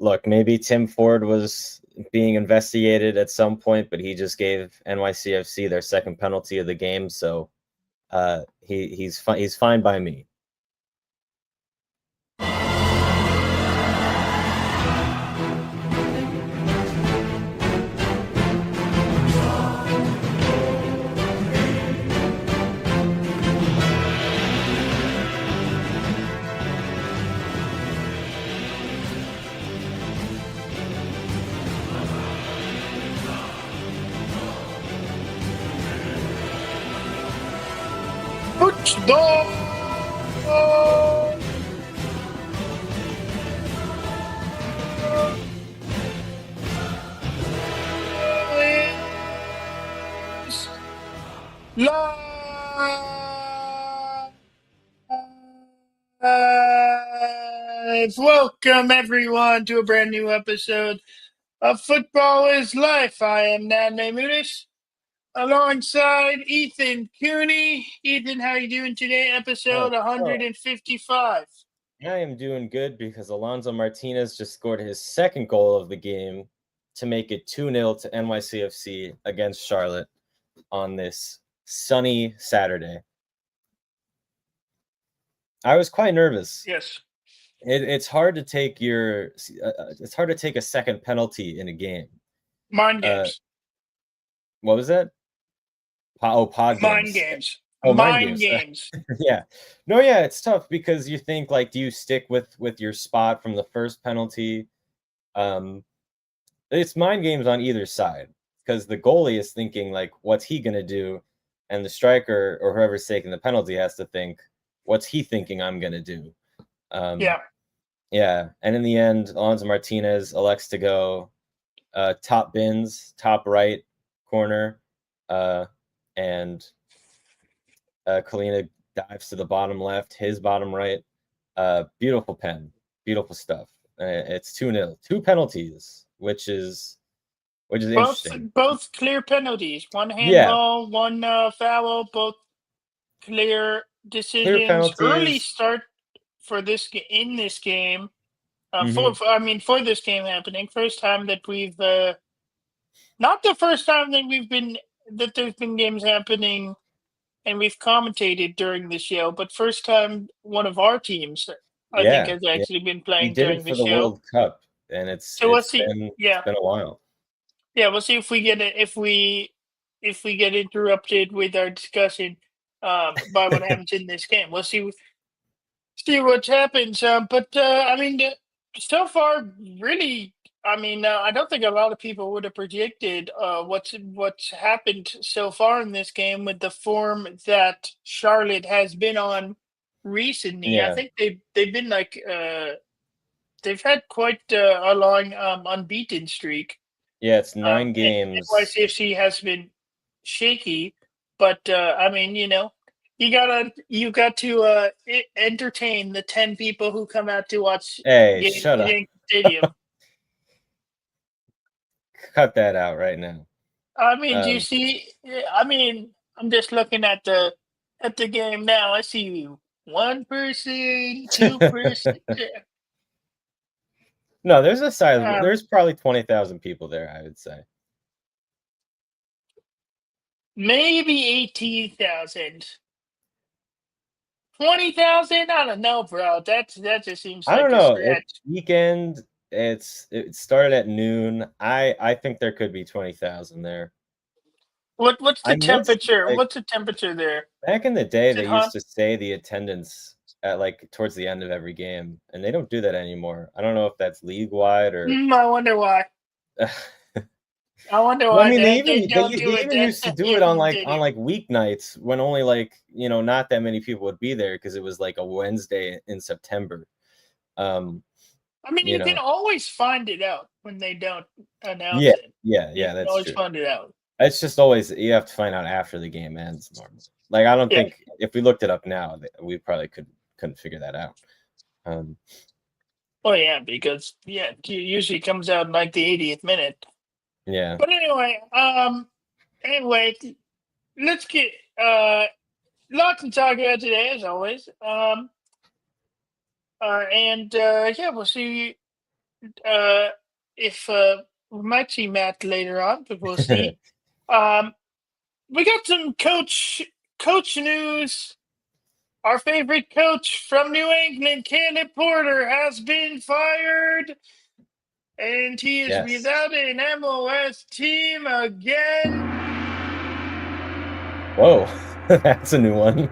look, maybe Tim Ford was being investigated at some point, but he just gave NYCFC their second penalty of the game, so he's fine by me. Fútbol! Live! Welcome everyone to a brand new episode of Football is Life. I am Nadne Mudis alongside Ethan Cooney. Ethan, how you doing today? Episode 155. I am doing good because Alonso Martinez just scored his second goal of the game to make it 2-0 to NYCFC against Charlotte on this sunny Saturday. I was quite nervous. Yes. It's hard to take it's hard to take a second penalty in a game. Mind games. What was that? Pod games. Mind games. Oh, mind games. Yeah. No, yeah, it's tough because you think, like, do you stick with your spot from the first penalty? It's mind games on either side because the goalie is thinking, like, what's he going to do? And the striker or whoever's taking the penalty has to think, what's he thinking I'm going to do? Yeah. And in the end, Alonso Martinez elects to go top bins, top right corner, and Kalina dives to the bottom left, his bottom right. Beautiful pen, beautiful stuff. It's 2-0, 2 penalties, which is interesting. Both clear penalties, one handball, one foul, both clear decisions. Clear penalties. Early start for this in this game. For this game happening, first time that we've not the first time that there's been games happening and we've commentated during the show, but first time one of our teams I think has actually been playing during the show. We did it for the World Cup, and it's been a while. Yeah, we'll see if we get it if we get interrupted with our discussion by what happens in this game. We'll see what happens. So far, really, I don't think a lot of people would have predicted what's happened so far in this game with the form that Charlotte has been on recently. Yeah. I think they've been like they've had quite a long unbeaten streak. Yeah, it's 9 games. NYCFC has been shaky, but you got to entertain the 10 people who come out to watch. Hey, shut up. Stadium. Cut that out right now. Do you see? I'm just looking at the game now. I see 1 person, 2 person. No, there's a size. There's probably 20,000 people there, I would say. Maybe 18,000. 20,000? I don't know, bro. That just seems like I don't know. It's weekend. It started at noon. I think there could be 20,000 there. What's the temperature? What's the temperature there? Back in the day, they used to say the attendance at towards the end of every game, and they don't do that anymore. I don't know if that's league wide or. I wonder why. I wonder why. They even used to do it on weeknights when only not that many people would be there because it was like a Wednesday in September. You can always find it out when they don't announce it. Yeah, that's true. Always find it out. It's just always you have to find out after the game ends. Normally, I don't think if we looked it up now, we probably couldn't figure that out. Because it usually comes out in like the 80th minute. Yeah. But anyway, let's get lots to talk about today as always. We'll see if we might see Matt later on, but we'll see. We got some coach news. Our favorite coach from New England, Caleb Porter, has been fired, and he is Yes. without an MLS team again. Whoa, that's a new one.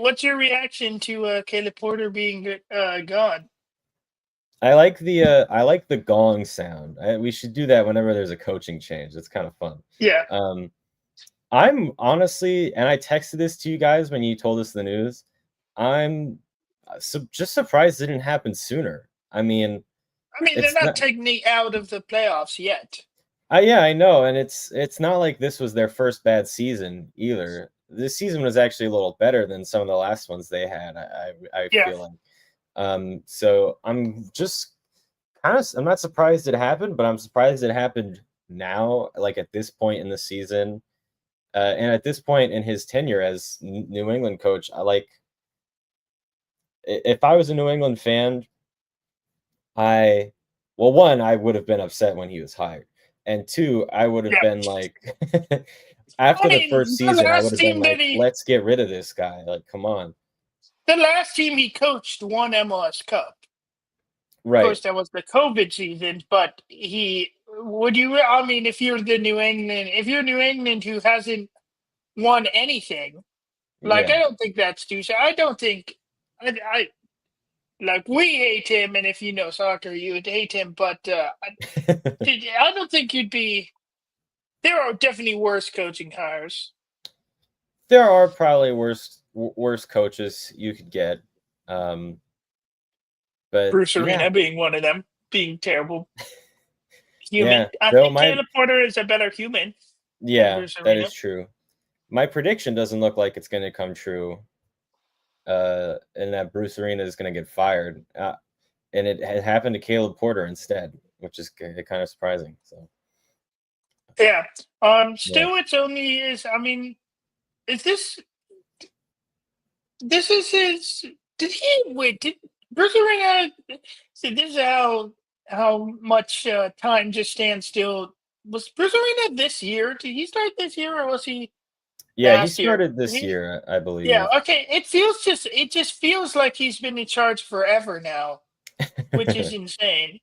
What's your reaction to Caleb Porter being gone? I like the gong sound. We should do that whenever there's a coaching change. It's kind of fun. Yeah. I'm honestly, and I texted this to you guys when you told us the news. I'm just surprised it didn't happen sooner. I mean, they're not technically out of the playoffs yet. Yeah, I know, and it's not like this was their first bad season either. This season was actually a little better than some of the last ones they had. I feel like. So I'm just I'm not surprised it happened, but I'm surprised it happened now, like at this point in the season, and at this point in his tenure as New England coach. If I was a New England fan, I would have been upset when he was hired. And two, I would have been like, after the first season, I would have been like, let's get rid of this guy. Like, come on. The last team he coached won MLS Cup. Right. Of course, that was the COVID season, but if you're New England who hasn't won anything, I don't think that's too sad. I don't think, we hate him, and if you know soccer, you would hate him, but I don't think there are definitely worse coaching hires. There are probably worse coaches you could get. But Bruce Arena being one of them, being terrible. Human. Yeah, I think Caleb Porter is a better human. Yeah, that is true. My prediction doesn't look like it's going to come true. And that Bruce Arena is going to get fired. And it happened to Caleb Porter instead, which is kind of surprising. So. Yeah. Still, it's only is. Is this? This is his. Did he wait? Did Bruce Arena? See, this is how much time just stands still. Was Bruce Arena this year? Did he start this year, or was he? Yeah, he started this year, I believe. Yeah. Okay. It just feels like he's been in charge forever now, which is insane.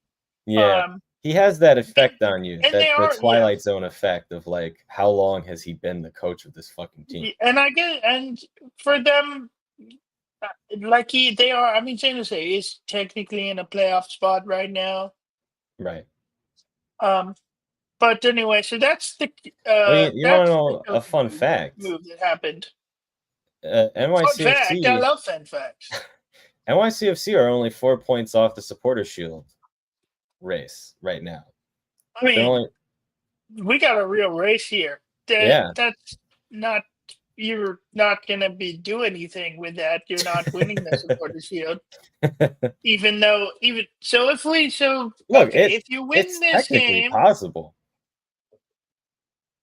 Yeah. He has that effect on you, the Twilight Zone effect of like, how long has he been the coach of this fucking team? And I get, and for them, they are. San Jose is technically in a playoff spot right now. Right. But anyway, so that's the. You want to know a fun fact? Move that happened. NYCFC. Fun fact. I love fun facts. NYCFC are only 4 points off the Supporter Shield race right now. We got a real race here. That's not. You're not gonna be do anything with that. You're not winning the Supporter Shield. If you win this game, possible.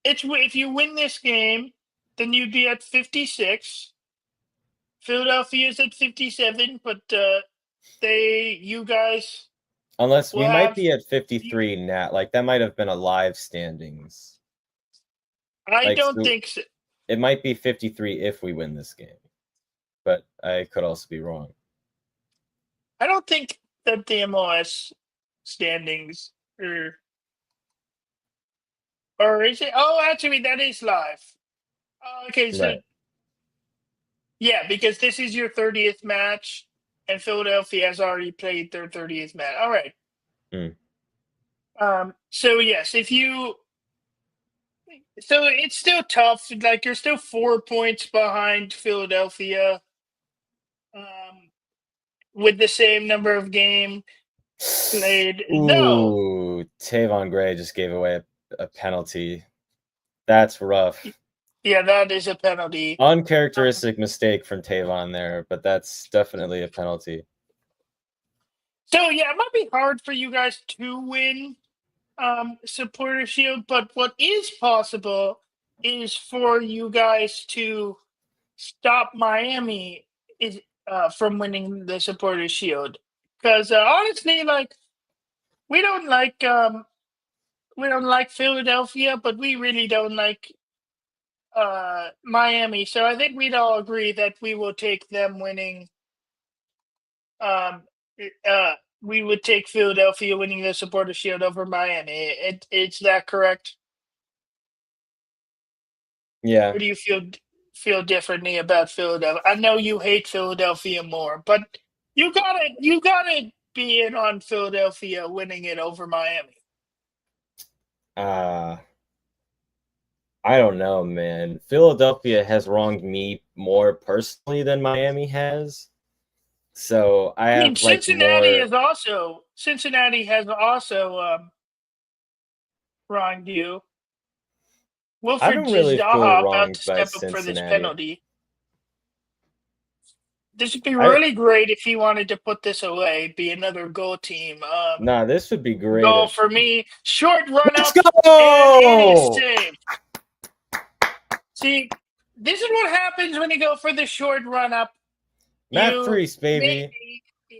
If you win this game, then you'd be at 56. Philadelphia's at 57, but you guys. Unless we might be at 53 now. Like, that might have been a live standings. I don't think so. It might be 53 if we win this game. But I could also be wrong. I don't think that the MLS standings are. Or is it? Oh, actually, that is live. Okay, so. Right. Yeah, because this is your 30th match, and Philadelphia has already played their 30th match. All right. So yes, so it's still tough. Like, you're still 4 points behind Philadelphia, with the same number of games played. Ooh, Tavon Gray just gave away a penalty. That's rough. Yeah, that is a penalty. Uncharacteristic mistake from Tavon there, but that's definitely a penalty. So yeah, it might be hard for you guys to win Supporter Shield, but what is possible is for you guys to stop Miami from winning the Supporter Shield, Because honestly, like we don't like Philadelphia, but we really don't like Miami. So I think we'd all agree that we will take them winning. Um, we would take Philadelphia winning the Supporter Shield over Miami. It's that correct? Yeah. Or do you feel differently about Philadelphia? I know you hate Philadelphia more, but you gotta be in on Philadelphia winning it over Miami. I don't know, man. Philadelphia has wronged me more personally than Miami has. So I I mean, have like more. Cincinnati has also wronged you. I Wilfred don't really feel Zaha about wronged to by step up for this Cincinnati. penalty. This would be really great if he wanted to put this away, be another goal team. Nah, this would be great. Goal for me, short run Let's up, go! and it is saved. See, this is what happens when you go for the short run up. Matt Freese, baby.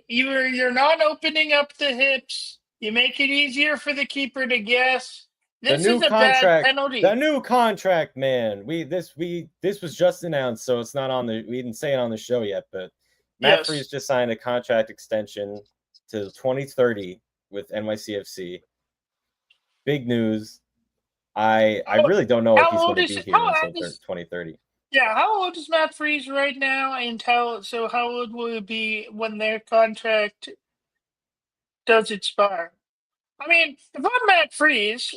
You're not opening up the hips. You make it easier for the keeper to guess. This is a bad penalty. The new contract, man. This was just announced, so it's not on the. We didn't say it on the show yet, but Matt Freese just signed a contract extension to 2030 with NYCFC. Big news. I really don't know if he's going to be here until 2030. Yeah, how old is Matt Freese right now, and how old will it be when their contract does expire? I mean, if I'm Matt Freese,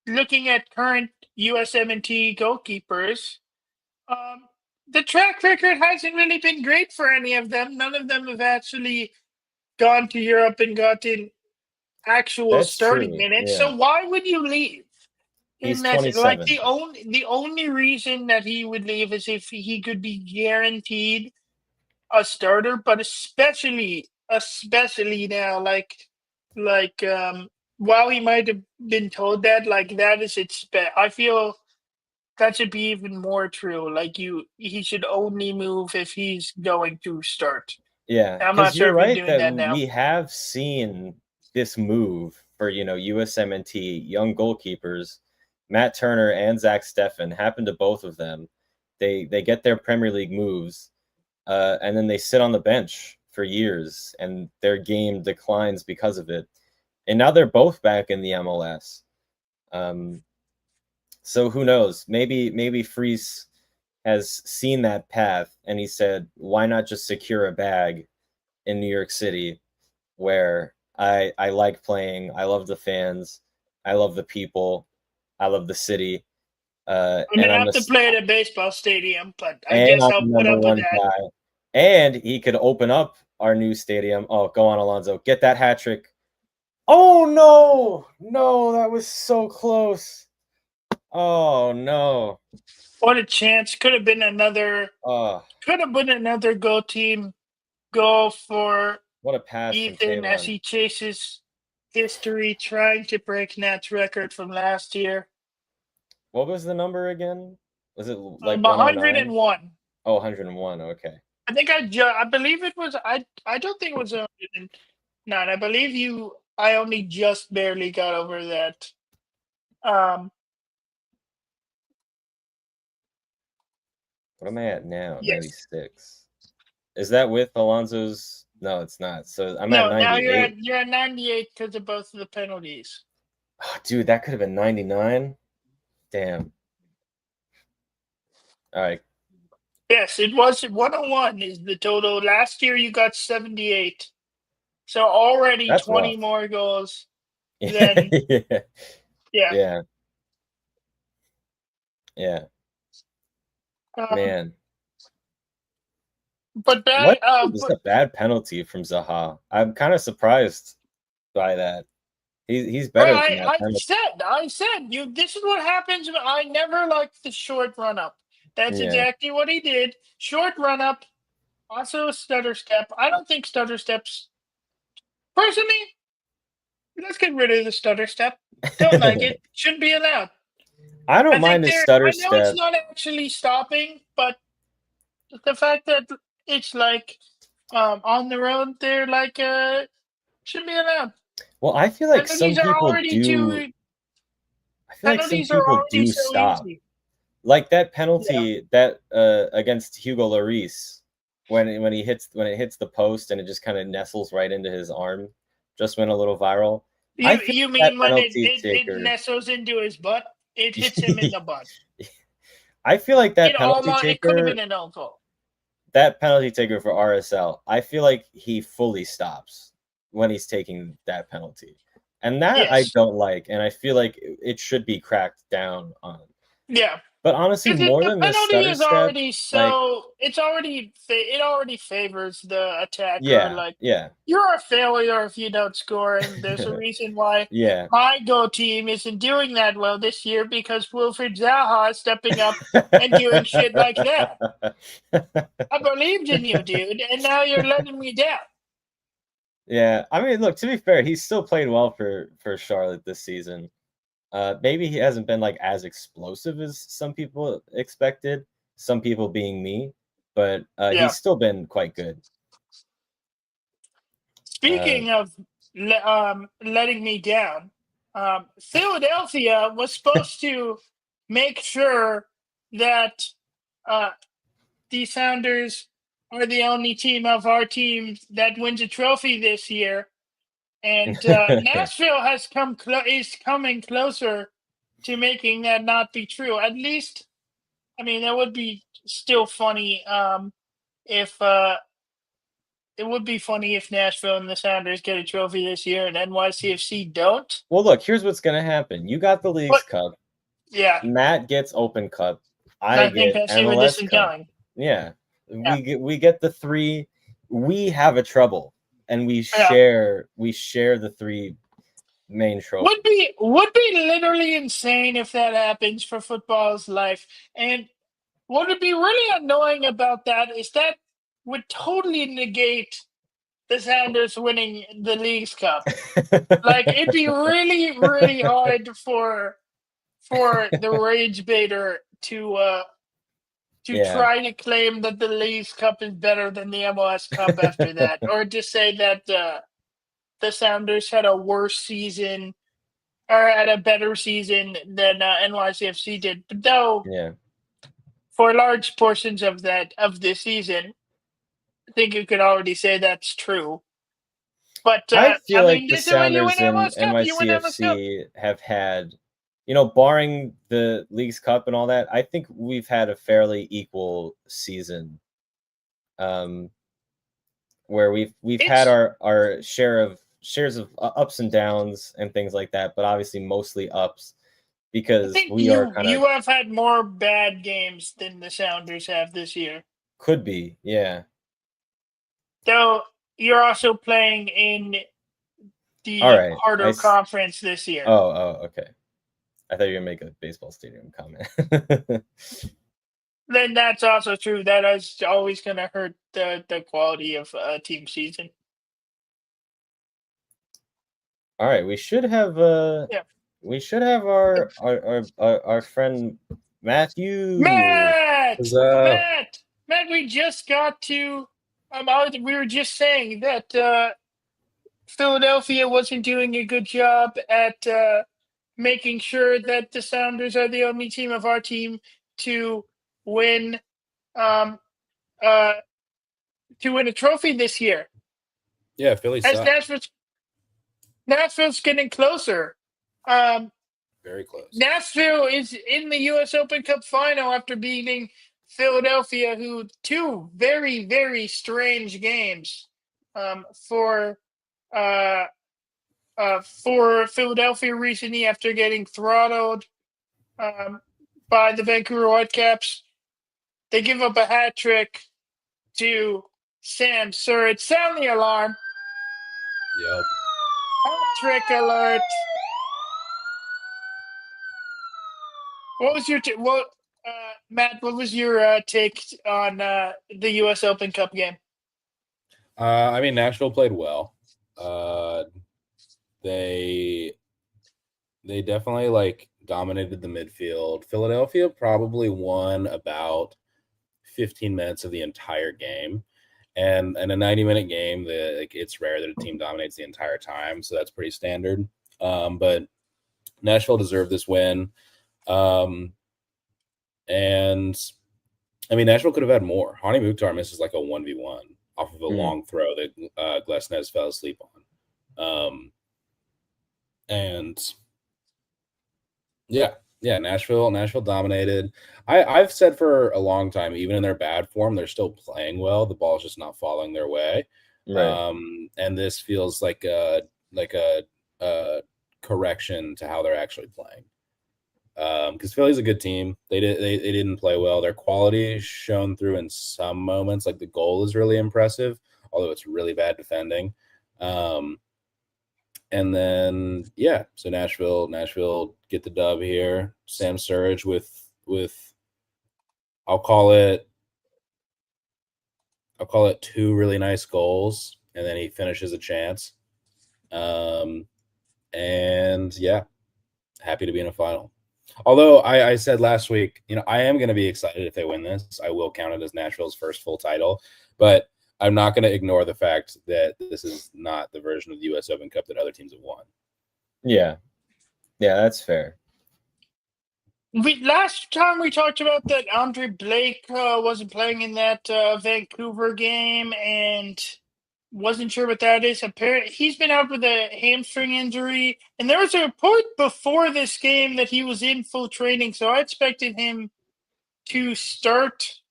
looking at current USMNT goalkeepers, the track record hasn't really been great for any of them. None of them have actually gone to Europe and gotten actual starting minutes. Yeah. So why would you leave? He's 27. Like the only reason that he would leave is if he could be guaranteed a starter, but especially now, while he might have been told that, like that is I feel that should be even more true. Like he should only move if he's going to start. Yeah, I'm not sure you're right that we have seen this move for USMNT young goalkeepers. Matt Turner and Zach Steffen happened to both of them. They get their Premier League moves, and then they sit on the bench for years, and their game declines because of it. And now they're both back in the MLS. So who knows? Maybe Freese has seen that path, and he said, "Why not just secure a bag in New York City, where I like playing. I love the fans. I love the people. I love the city. I'm gonna have to play at a baseball stadium, but I guess I'll put up with that." Guy. And he could open up our new stadium. Oh, go on, Alonso. Get that hat trick. Oh, no, that was so close. Oh, no. What a chance. Could have been another goal team goal for what a pass Ethan as he chases history, trying to break Nat's record from last year. What was the number again? Was it like 101? Oh, 101. Okay. I think I believe it was. I don't think it was 109. I believe I only just barely got over that. What am I at now? Yes. 96. Is that with Alonso's? No, it's not. So I'm at 98. Now you're at 98 because of both of the penalties. Oh, dude, that could have been 99. Damn. All right. Yes, it was 101 is the total. Last year you got 78. So already that's 20 rough. More goals. Than, yeah. Man. But this is a bad penalty from Zaha. I'm kind of surprised by that. He's better than that. I said this is what happens. I never liked the short run up. That's exactly what he did. Short run up, also a stutter step. I don't think stutter steps. Personally, let's get rid of the stutter step. Don't like it. Shouldn't be allowed. I don't mind the stutter step. I know it's not actually stopping, but the fact that it's like on the road, they're like should be allowed. Well, I feel like some Penalties are people already do. I feel like some penalties are people already do so stop. easy. Like that Yeah. penalty that against Hugo Lloris when it hits the post and it just kind of nestles right into his arm, just went a little viral. I feel You like that mean when penalty it taker. nestles into his butt? It hits him in the butt. I feel like that penalty It could have taker, been an own goal. that penalty taker for RSL, I feel like he fully stops when he's taking that penalty. And that I Yes. don't like, and I feel like it should be cracked down on. Yeah. But honestly, more The than the penalty stutter is step, already like, it already favors the attacker. yeah, Like, yeah. you're a failure if you don't score, and there's a reason why Yeah. my Go team isn't doing that well this year because Wilfred Zaha is stepping up and doing shit like that. I believed in you, dude, and now you're letting me down. Yeah, I mean, look, to be fair, he's still played well for Charlotte this season. Maybe he hasn't been like as explosive as some people expected, some people being me, but Yeah. he's still been quite good. Speaking of letting me down, Philadelphia was supposed to make sure that the Sounders are the only team of our team that wins a trophy this year, and Nashville has is coming closer to making that not be true. At least, I mean, that would be still funny if it would be funny if Nashville and the Sounders get a trophy this year and NYCFC don't. Well, look, here's what's gonna happen. You got the Leagues But Cup. yeah, Matt gets Open Cup. I I think get I see where this MLS is Cup. going. Yeah, Yeah. we get the three. We have a treble, and we Yeah. share the three main trophies. Would be literally insane if that happens for football's life. And what would be really annoying about that is that would totally negate the Sounders winning the Leagues Cup. Like, it'd be really, really hard for the rage baiter to Yeah. try to claim that the Leagues Cup is better than the MLS Cup after that, or to say that the Sounders had a worse season or had a better season than NYCFC did. But though, Yeah. for large portions of this season, I think you could already say that's true. But I feel I like mean, the this is when you win Sounders and MLS Cup. You win MLS Cup. NYCFC have had, barring the Leagues Cup and all that, I think we've had a fairly equal season. Where we've had our shares of ups and downs and things like that, but obviously mostly ups I because think we are kind of you have had more bad games than the Sounders have this year. could be, yeah. Though you're also playing in All the right. harder conference this year. Oh, okay. I thought you were gonna make a baseball stadium comment. Then that's also true. That is always going to hurt the quality of a team season. All right, we should have Yeah. our friend Matthew. Matt, we just got to. We were just saying that Philadelphia wasn't doing a good job at making sure that the Sounders are the only team of our team to win um, uh, to win a trophy this year. Yeah, Philly sucks. Nashville's getting closer. Very close. Nashville is in the U.S. Open Cup final after beating Philadelphia, who two very, very strange games for Philadelphia recently after getting throttled by the Vancouver Whitecaps. They give up a hat trick to Sam Surratt. Sound the alarm. Yep. Hat trick alert. What was your Matt? What was your take on the U.S. Open Cup game? I mean, Nashville played well. They definitely dominated the midfield. Philadelphia probably won about 15 minutes of the entire game, And in a 90-minute game, it's rare that a team dominates the entire time, so that's pretty standard. But Nashville deserved this win. And I mean, Nashville could have had more. Hani Mukhtar misses like a 1v1 off of a long throw that Glesnes fell asleep on. And yeah, Nashville dominated. I've said for a long time, even in their bad form, they're still playing well. The ball's just not falling their way. Right. And this feels like a correction to how they're actually playing. Because Philly's a good team. They didn't play well. Their quality is shown through in some moments. Like the goal is really impressive, although it's really bad defending. And then so Nashville get the dub here. Sam Surridge with I'll call it 2 really nice goals, and then he finishes a chance. And happy to be in a final. Although I said last week, I am going to be excited if they win this. I will count it as Nashville's first full title, but I'm not going to ignore the fact that this is not the version of the U.S. Open Cup that other teams have won. Yeah, that's fair. Last time we talked about that Andre Blake wasn't playing in that Vancouver game and wasn't sure what that is. Apparently, he's been out with a hamstring injury, and there was a report before this game that he was in full training, so I expected him to start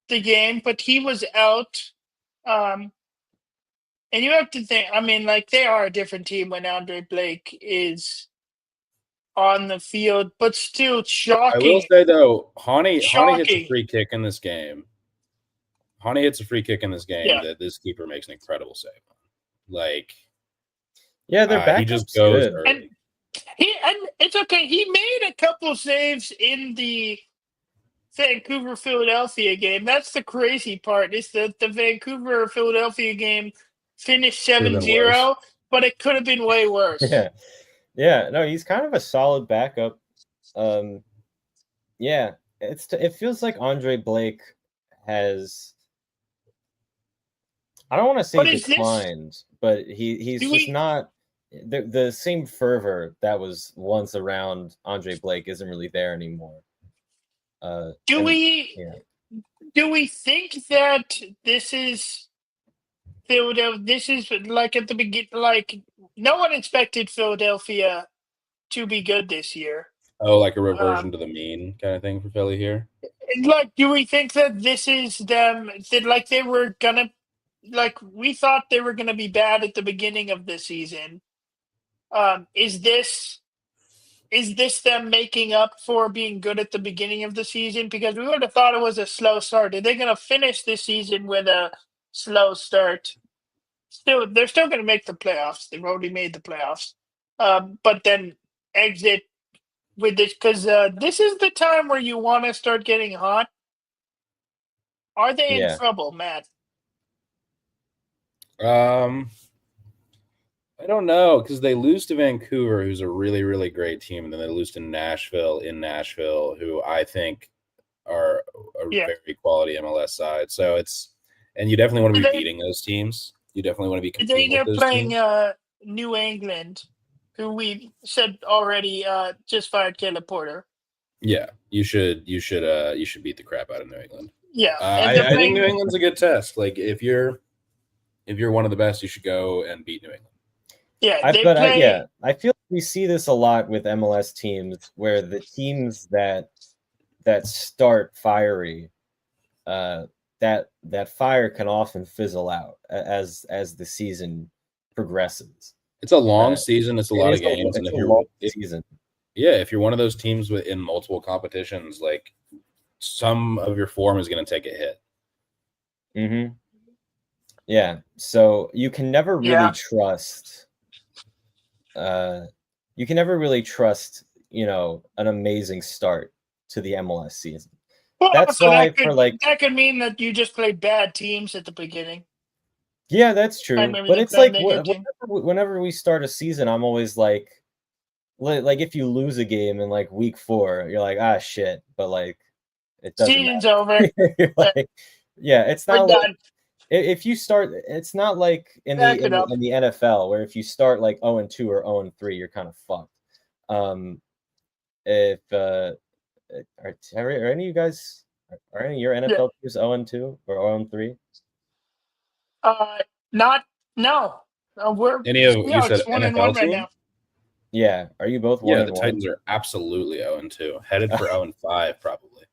the game, but he was out. And you have to think, I mean, like, they are a different team when Andre Blake is on the field, but still shocking. I will say, though, Hani hits a free kick in this game. That this keeper makes an incredible save. Their back he just goes and early. And it's okay. He made a couple saves in the Vancouver-Philadelphia game. That's the crazy part, is that the Vancouver-Philadelphia game finished 7-0, but it could have been way worse. Yeah. No, he's kind of a solid backup. It feels like Andre Blake has, I don't want to say declined, but he's just not the same fervor that was once around Andre Blake isn't really there anymore. Do we think that this is Philadelphia? This is like at the beginning, like no one expected Philadelphia to be good this year. Oh, like a reversion to the mean kind of thing for Philly here? Like, do we think that this is them, that like they were gonna, like we thought they were gonna be bad at the beginning of the season? Is this them making up for being good at the beginning of the season? Because we would have thought it was a slow start. Are they going to finish this season with a slow start? They're still going to make the playoffs. They've already made the playoffs. But then exit with this, because this is the time where you want to start getting hot. Are they in trouble, Matt? I don't know, because they lose to Vancouver, who's a really, really great team, and then they lose to Nashville, who I think are a very quality MLS side. So and you definitely want to be beating those teams. You definitely want to be competing with those teams. They're playing New England, who we said already just fired Caleb Porter. Yeah, you should beat the crap out of New England. Yeah, I think New England's a good test. Like if you're one of the best, you should go and beat New England. Yeah, I feel like we see this a lot with MLS teams, where the teams that start fiery, that fire can often fizzle out as the season progresses. It's a long season. It's a lot of games, and if you're one of those teams in multiple competitions, like some of your form is going to take a hit. Mm-hmm. Yeah, so you can never really trust. You can never really trust, an amazing start to the MLS season. Well, that's why that could mean that you just played bad teams at the beginning. Yeah, that's true. But it's like whenever we start a season, I'm always like if you lose a game in like week 4, you're like, ah, shit. But like, it doesn't. Season's over. You're like, yeah, it's not like if you start, it's not like in Back it the up. in the NFL where if you start like 0-2 or 0-3, you're kind of fucked. If are any of you guys are any of your NFL teams 0-2 or 0-3? Not no. We're you said it's 1-1 NFL right team? now. Yeah, are you both 1-1? Yeah, the Titans are absolutely 0-2, headed for 0-5 probably.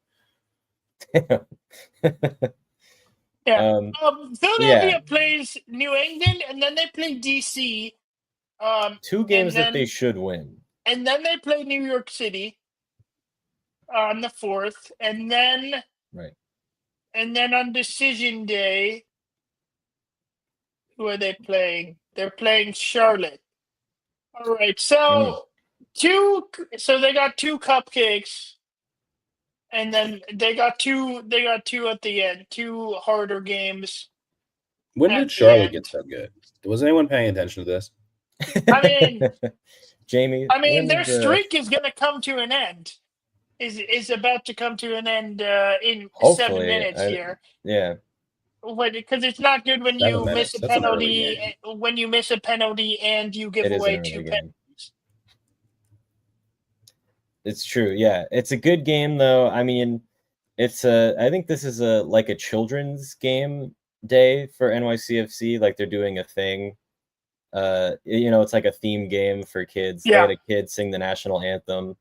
Yeah. Philadelphia Yeah. plays New England, and then they play DC. 2 games that they should win. And then they play New York City on the 4th, and then on decision day, who are they playing? They're playing Charlotte. All right, so so they got 2 cupcakes, and then they got two at the end, 2 harder games. When did Charlotte get so good? Was anyone paying attention to this? I mean, Jamie. Their streak is going to come to an end. Is about to come to an end in hopefully, 7 minutes here. Yeah. Because it's not good when you miss a penalty. When you miss a penalty and you give away 2 penalties. It's true. Yeah, it's a good game though. I mean, it's I think this is like a children's game day for NYCFC. Like they're doing a thing. It's like a theme game for kids. Yeah. They had a kid sing the national anthem.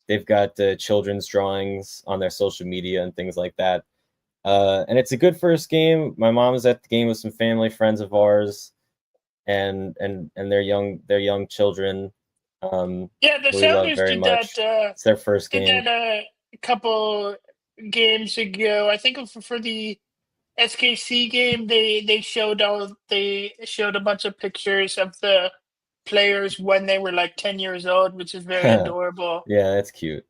They've got children's drawings on their social media and things like that. And it's a good first game. My mom was at the game with some family friends of ours, and their young children. The Sounders did that. It's their first game. Did that a couple games ago. I think for the SKC game, they showed a bunch of pictures of the players when they were like 10 years old, which is very adorable. Yeah, that's cute.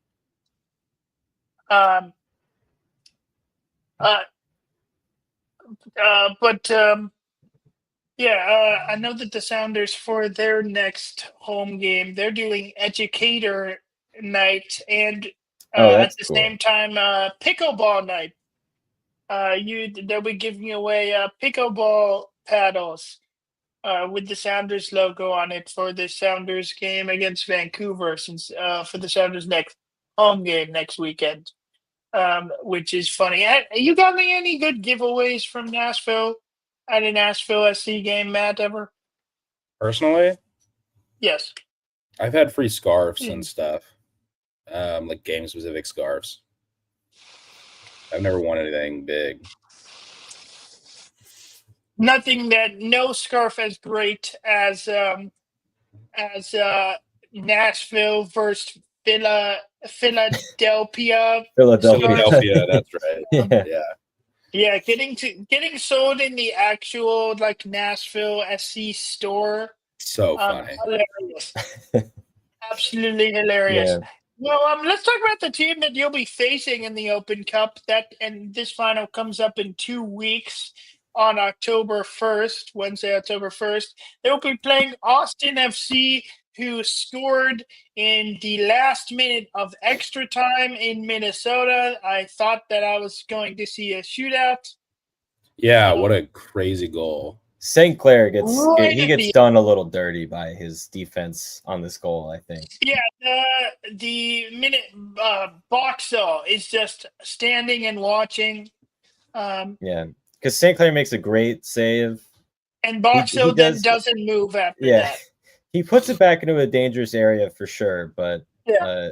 I know that the Sounders, for their next home game, they're doing educator night and at the same time pickleball night. They'll be giving away pickleball paddles with the Sounders logo on it for the Sounders game against Vancouver, since for the Sounders next home game next weekend, which is funny. You got me any good giveaways from Nashville at a Nashville SC game, Matt, ever? Personally? Yes. I've had free scarves and stuff, like game-specific scarves. I've never won anything big. No scarf as great as Nashville versus Philadelphia. Philadelphia, that's right. Yeah, getting sold in the actual like Nashville SC store. So funny. Hilarious. Absolutely hilarious. Yeah. Well, let's talk about the team that you'll be facing in the Open Cup. And this final comes up in 2 weeks on October 1st, Wednesday, October 1st. They'll be playing Austin FC, who scored in the last minute of extra time in Minnesota. I thought that I was going to see a shootout. Yeah, what a crazy goal. St. Clair gets done a little dirty by his defense on this goal, I think. Yeah, the minute Boxall is just standing and watching. Yeah, because St. Clair makes a great save. And Boxall then doesn't move after that. He puts it back into a dangerous area for sure, but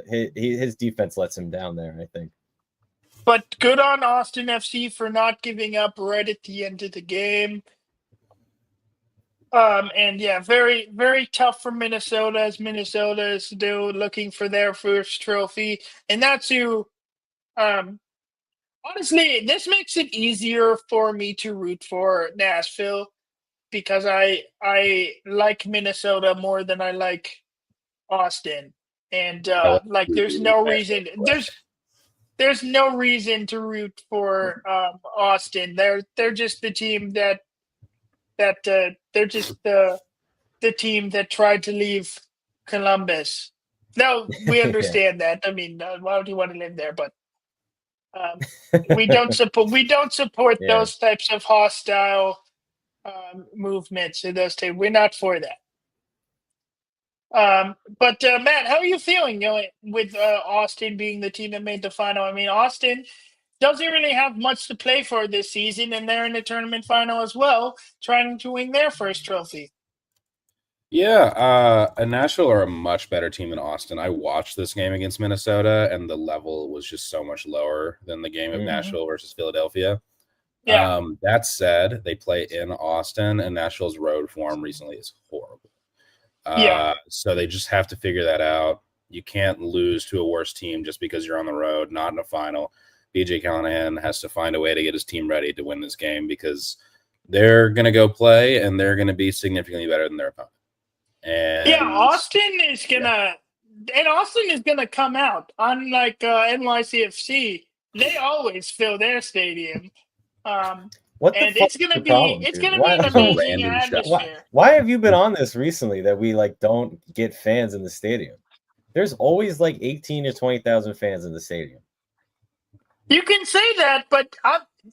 his defense lets him down there, I think. But good on Austin FC for not giving up right at the end of the game. Very, very tough for Minnesota, as Minnesota is still looking for their first trophy. And that's who, honestly, this makes it easier for me to root for Nashville, because I like Minnesota more than I like Austin. And there's no reason there's no reason to root for Austin. They're just the team that they're just the team that tried to leave Columbus. No, we understand that. I mean, why would you want to live there? But We don't support Yeah. those types of hostile movements in those teams. We're not for that. But Matt, how are you feeling? With Austin being the team that made the final. I mean, Austin doesn't really have much to play for this season, and they're in the tournament final as well, trying to win their first trophy. Yeah, Nashville are a much better team than Austin. I watched this game against Minnesota, and the level was just so much lower than the game of Nashville versus Philadelphia. Yeah. That said, they play in Austin, and Nashville's road form recently is horrible. So they just have to figure that out. You can't lose to a worse team just because you're on the road, not in a final. BJ Callahan has to find a way to get his team ready to win this game because they're going to go play, and they're going to be significantly better than their opponent. And Austin is gonna come out. Unlike NYCFC, they always fill their stadium. It's gonna be an amazing atmosphere. Why have you been on this recently that we don't get fans in the stadium? There's always 18 to 20,000 fans in the stadium. You can say that, but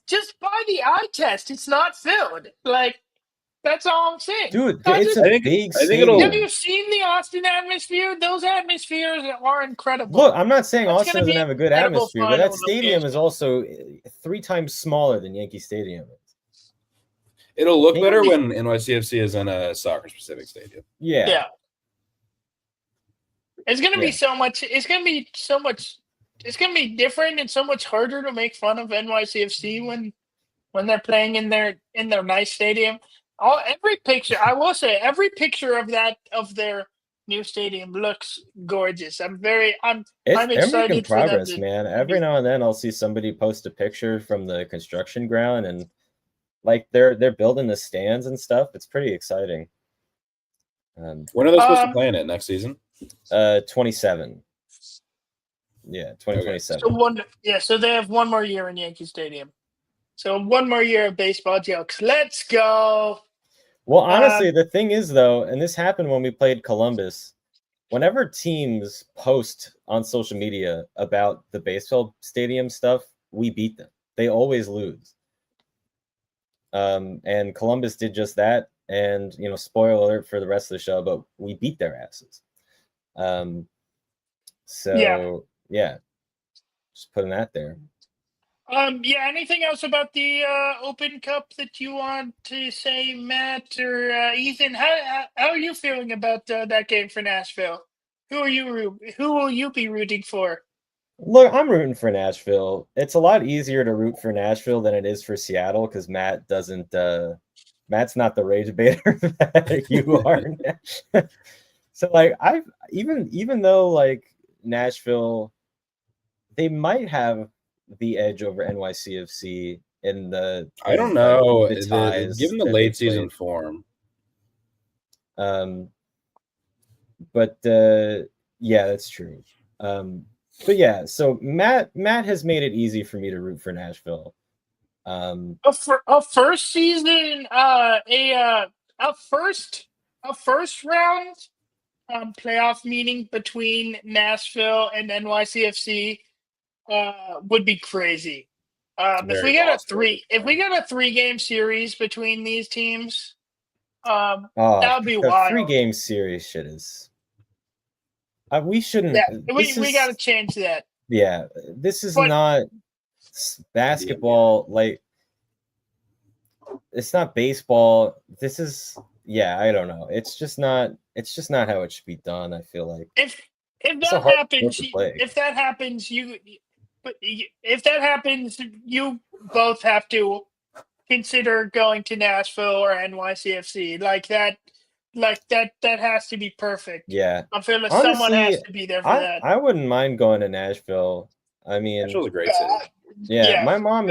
just by the eye test, it's not filled. That's all I'm saying. Dude, it's a big stadium. Have you seen the Austin atmosphere? Those atmospheres are incredible. Look, I'm not saying Austin doesn't have a good atmosphere, but that stadium is also 3 times smaller than Yankee Stadium. It'll look better when NYCFC is in a soccer-specific stadium. Yeah. It's going to be so much. It's going to be so much. It's going to be different and so much harder to make fun of NYCFC when they're playing in their nice stadium. Every picture of their new stadium looks gorgeous. I'm excited. They're making progress, man. Every now and then I'll see somebody post a picture from the construction ground, and they're building the stands and stuff. It's pretty exciting. When are they supposed to play in it next season? 27. Yeah, 2027. So they have one more year in Yankee Stadium. So one more year of baseball jokes. Let's go. Well, honestly, the thing is, though, and this happened when we played Columbus, whenever teams post on social media about the baseball stadium stuff, we beat them. They always lose. And Columbus did just that. And, spoiler alert for the rest of the show, but we beat their asses. Just putting that there. Anything else about the Open Cup that you want to say, Matt or Ethan? How are you feeling about that game for Nashville? Who will you be rooting for? Look, I'm rooting for Nashville. It's a lot easier to root for Nashville than it is for Seattle because Matt doesn't. Matt's not the rage baiter that you are. So I've even though Nashville, they might have the edge over NYCFC in the. I don't know. Given the late season form. But that's true. But yeah, so Matt has made it easy for me to root for Nashville. A first season, a first round playoff meeting between Nashville and NYCFC would be crazy. If we get a 3-game series between these teams, that would be wild. 3-game series shit is. We shouldn't. Yeah, we got to change that. Yeah, this is not basketball. It's not baseball. This is. Yeah, I don't know. It's just not how it should be done. I feel like if that happens, you both have to consider going to Nashville or NYCFC. That has to be perfect. Yeah, I feel like someone has to be there for that. I wouldn't mind going to Nashville. I mean, Nashville's a great city. Yeah, my mom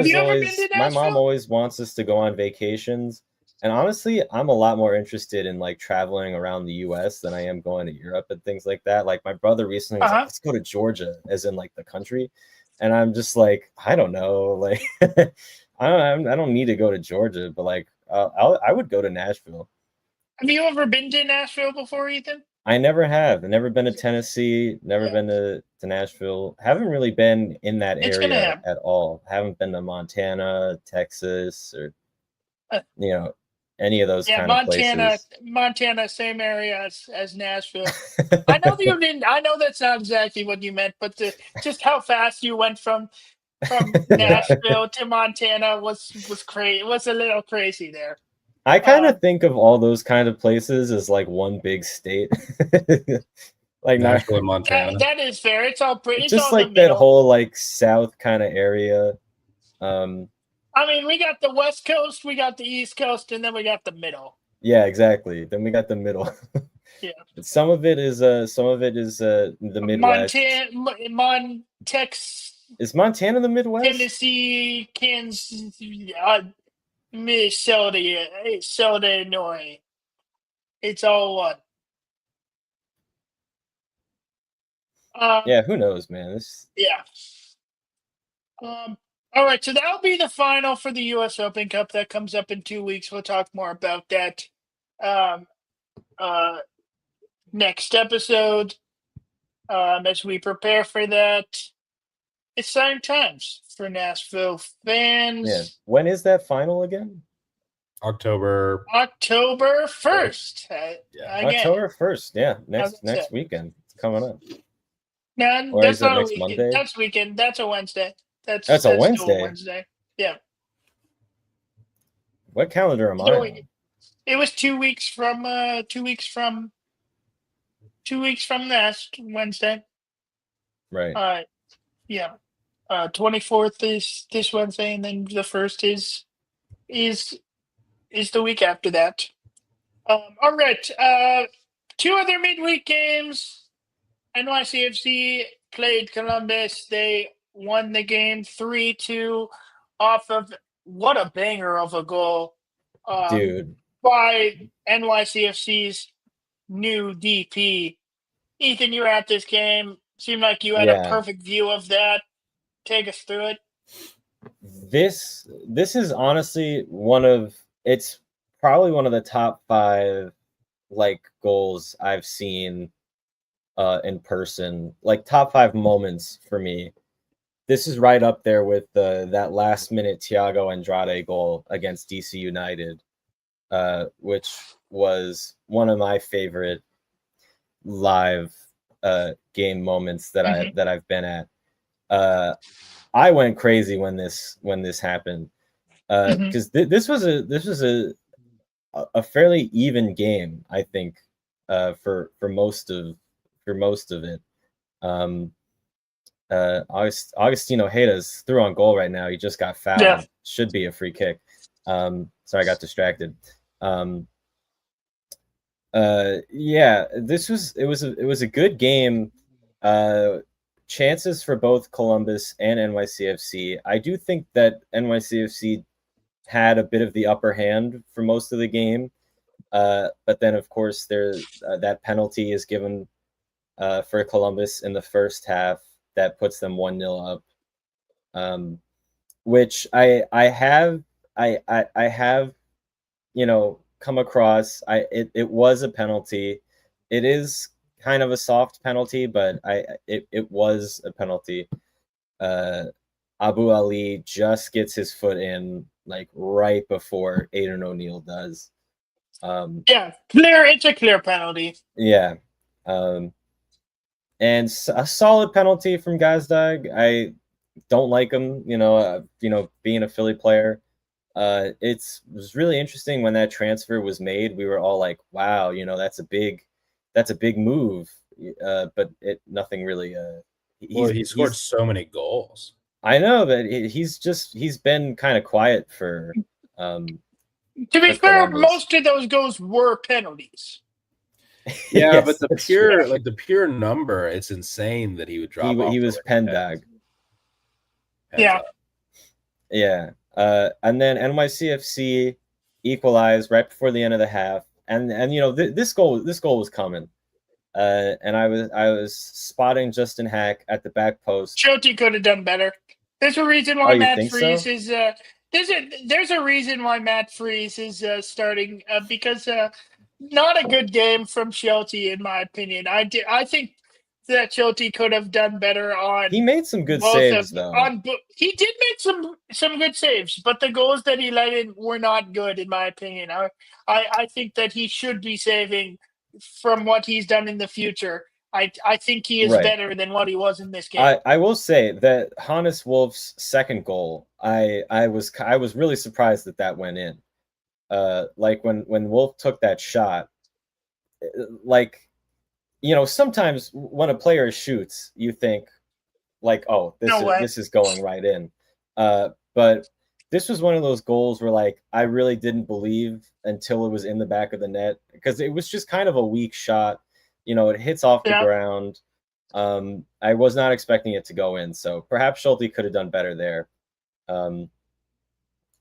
always wants us to go on vacations. And honestly, I'm a lot more interested in traveling around the U.S. than I am going to Europe and things like that. My brother recently was like, let's go to Georgia, as in the country. And I'm just I don't know, I don't need to go to Georgia, but I would go to Nashville. Have you ever been to Nashville before, Ethan? I never have. I've never been to Tennessee. Never been to Nashville. Haven't really been in that area at all. Haven't been to Montana, Texas, or any of those kind of places. Montana, same area as Nashville. I know that you didn't. I know that's not exactly what you meant, but just how fast you went from Nashville to Montana was crazy. Was a little crazy there. I kind of think of all those kind of places as like one big state. Like Nashville and Montana. That is fair. It's all pretty. It's just like that whole like south kind of area. I mean, we got the West Coast, we got the East Coast, and then we got the middle. Yeah, exactly. Then we got the middle. Yeah. Some of it is the Midwest. Is Montana the Midwest? Tennessee, Kansas, Minnesota, Illinois. It's all one. Yeah, who knows, man? Yeah. All right, so that'll be the final for the U.S. Open Cup. That comes up in 2 weeks. We'll talk more about that next episode as we prepare for that. Exciting times for Nashville fans. Yeah. When is that final again? October 1st. October 1st. Yeah, next weekend. It's coming up. No, or that's is it not next a weekend. Monday? That's weekend. That's a Wednesday. That's a Wednesday. Still a Wednesday. Yeah. What calendar am I on? It was 2 weeks from last Wednesday. Right. Yeah. 24th is this Wednesday, and then the 1st is the week after that. All right. 2 other midweek games. NYCFC played Columbus. They won the game 3-2 off of what a banger of a goal, dude, by NYCFC's new DP. Ethan, you were at this game. Seemed like you had a perfect view of that. Take us through it. This is honestly it's probably one of the top 5 like goals I've seen in person, like top 5 moments for me. This is right up there with that last minute Thiago Andrade goal against DC United, which was one of my favorite live game moments that I've been at. I went crazy when this happened, because this was a fairly even game, I think, for most of it. Augustino Hayes threw on goal right now. He just got fouled. Yeah. Should be a free kick. Sorry, I got distracted. It was a good game. Chances for both Columbus and NYCFC. I do think that NYCFC had a bit of the upper hand for most of the game, but then of course that penalty is given for Columbus in the first half that puts them 1-0 up, which I have come across. It was a penalty. It is kind of a soft penalty, but it was a penalty. Abu Ali just gets his foot in like right before Aidan O'Neill does. It's a clear penalty. Yeah. And a solid penalty from Gazdag. I don't like him, being a Philly player. It was really interesting when that transfer was made. We were all like, wow, that's a big move. But nothing really. He scored so many goals. I know, but he's been kind of quiet for. To be fair, most of those goals were penalties. Yeah, yes, but the pure number, it's insane that he would drop off. He was Pendag. Yeah. Yeah. And then NYCFC equalized right before the end of the half. And this goal was coming. And I was spotting Justin Hack at the back post. Shoti could have done better. There's a reason why Matt Freese is there's a reason why Matt Freese is starting, because not a good game from Shelty, in my opinion. I think that Shelty could have done better on. He made some good saves, though. He did make some good saves, but the goals that he let in were not good, in my opinion. I think that he should be saving from what he's done in the future. I think he is better than what he was in this game. I will say that Hannes Wolf's second goal, I was really surprised that went in. Like when Wolf took that shot, like, you know, sometimes when a player shoots, you think like, oh, this is going right in. But this was one of those goals where, like, I really didn't believe until it was in the back of the net, because it was just kind of a weak shot. You know, it hits off the ground. I was not expecting it to go in, so perhaps Schulte could have done better there.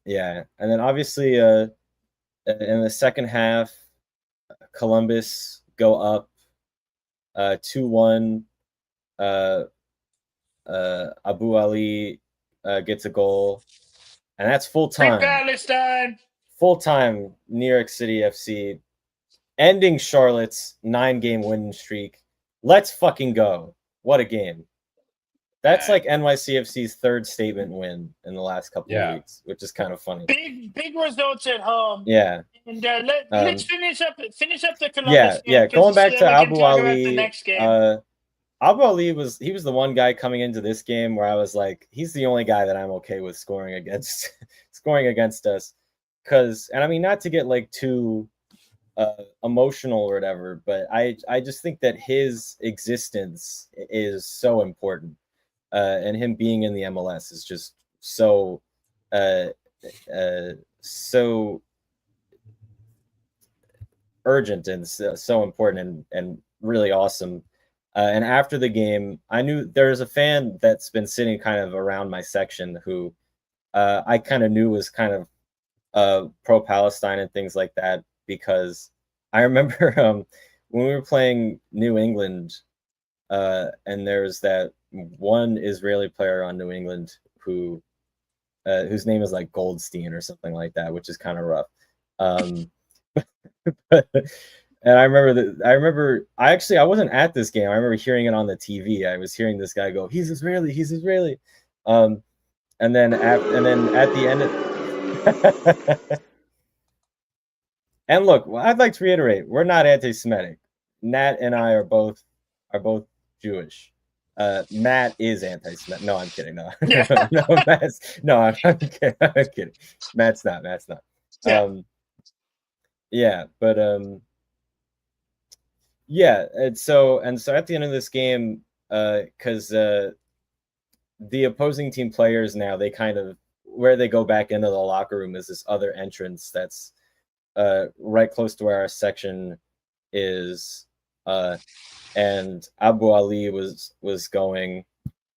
Yeah, and then obviously in the second half, Columbus go up 2-1. Abu Ali gets a goal, and that's full time. Palestine. Full time, New York City FC, ending Charlotte's 9-game winning streak. Let's fucking go! What a game! That's like NYCFC's third statement win in the last couple of weeks, which is kind of funny. Big results at home. Yeah. And let's finish up the Columbus game. Going back to Abu Ali. The next game. Abu Ali was the one guy coming into this game where I was like, he's the only guy that I'm okay with scoring against us. And I mean, not to get like too emotional or whatever, but I just think that his existence is so important. And him being in the MLS is just so urgent and so important and really awesome. And after the game, I knew there was a fan that's been sitting kind of around my section who I kind of knew was kind of pro-Palestine and things like that, because I remember when we were playing New England, and there's that one Israeli player on New England whose name is like Goldstein or something like that, which is kind of rough. And I I wasn't at this game. I remember hearing it on the TV. I was hearing this guy go, "He's Israeli. And then at the end of and look, I'd like to reiterate, we're not anti-Semitic. Nat and I are both Jewish. Matt is anti-Semitic. No, I'm kidding. No, I'm kidding. Matt's not. And so at the end of this game, because the opposing team players now, they kind of, where they go back into the locker room is this other entrance that's right close to where our section is, and Abu Ali was going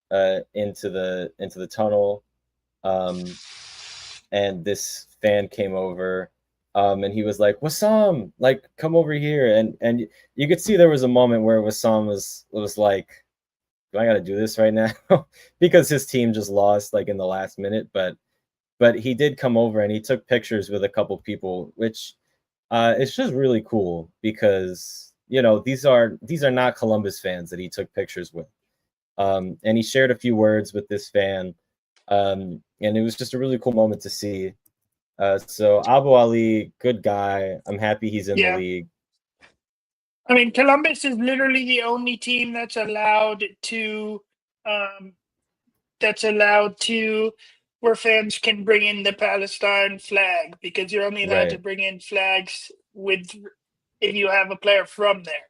into the tunnel, and this fan came over. And he was like, "Wassam, like, come over here." And you could see there was a moment where Wassam was like, "Do I got to do this right now?" because his team just lost like in the last minute. But he did come over and he took pictures with a couple people, which it's just really cool, because, you know, these are not Columbus fans that he took pictures with. And he shared a few words with this fan, and it was just a really cool moment to see. So Abu Ali, good guy. I'm happy he's in the league. I mean, Columbus is literally the only team that's allowed to where fans can bring in the Palestine flag, because you're only allowed to bring in flags if you have a player from there.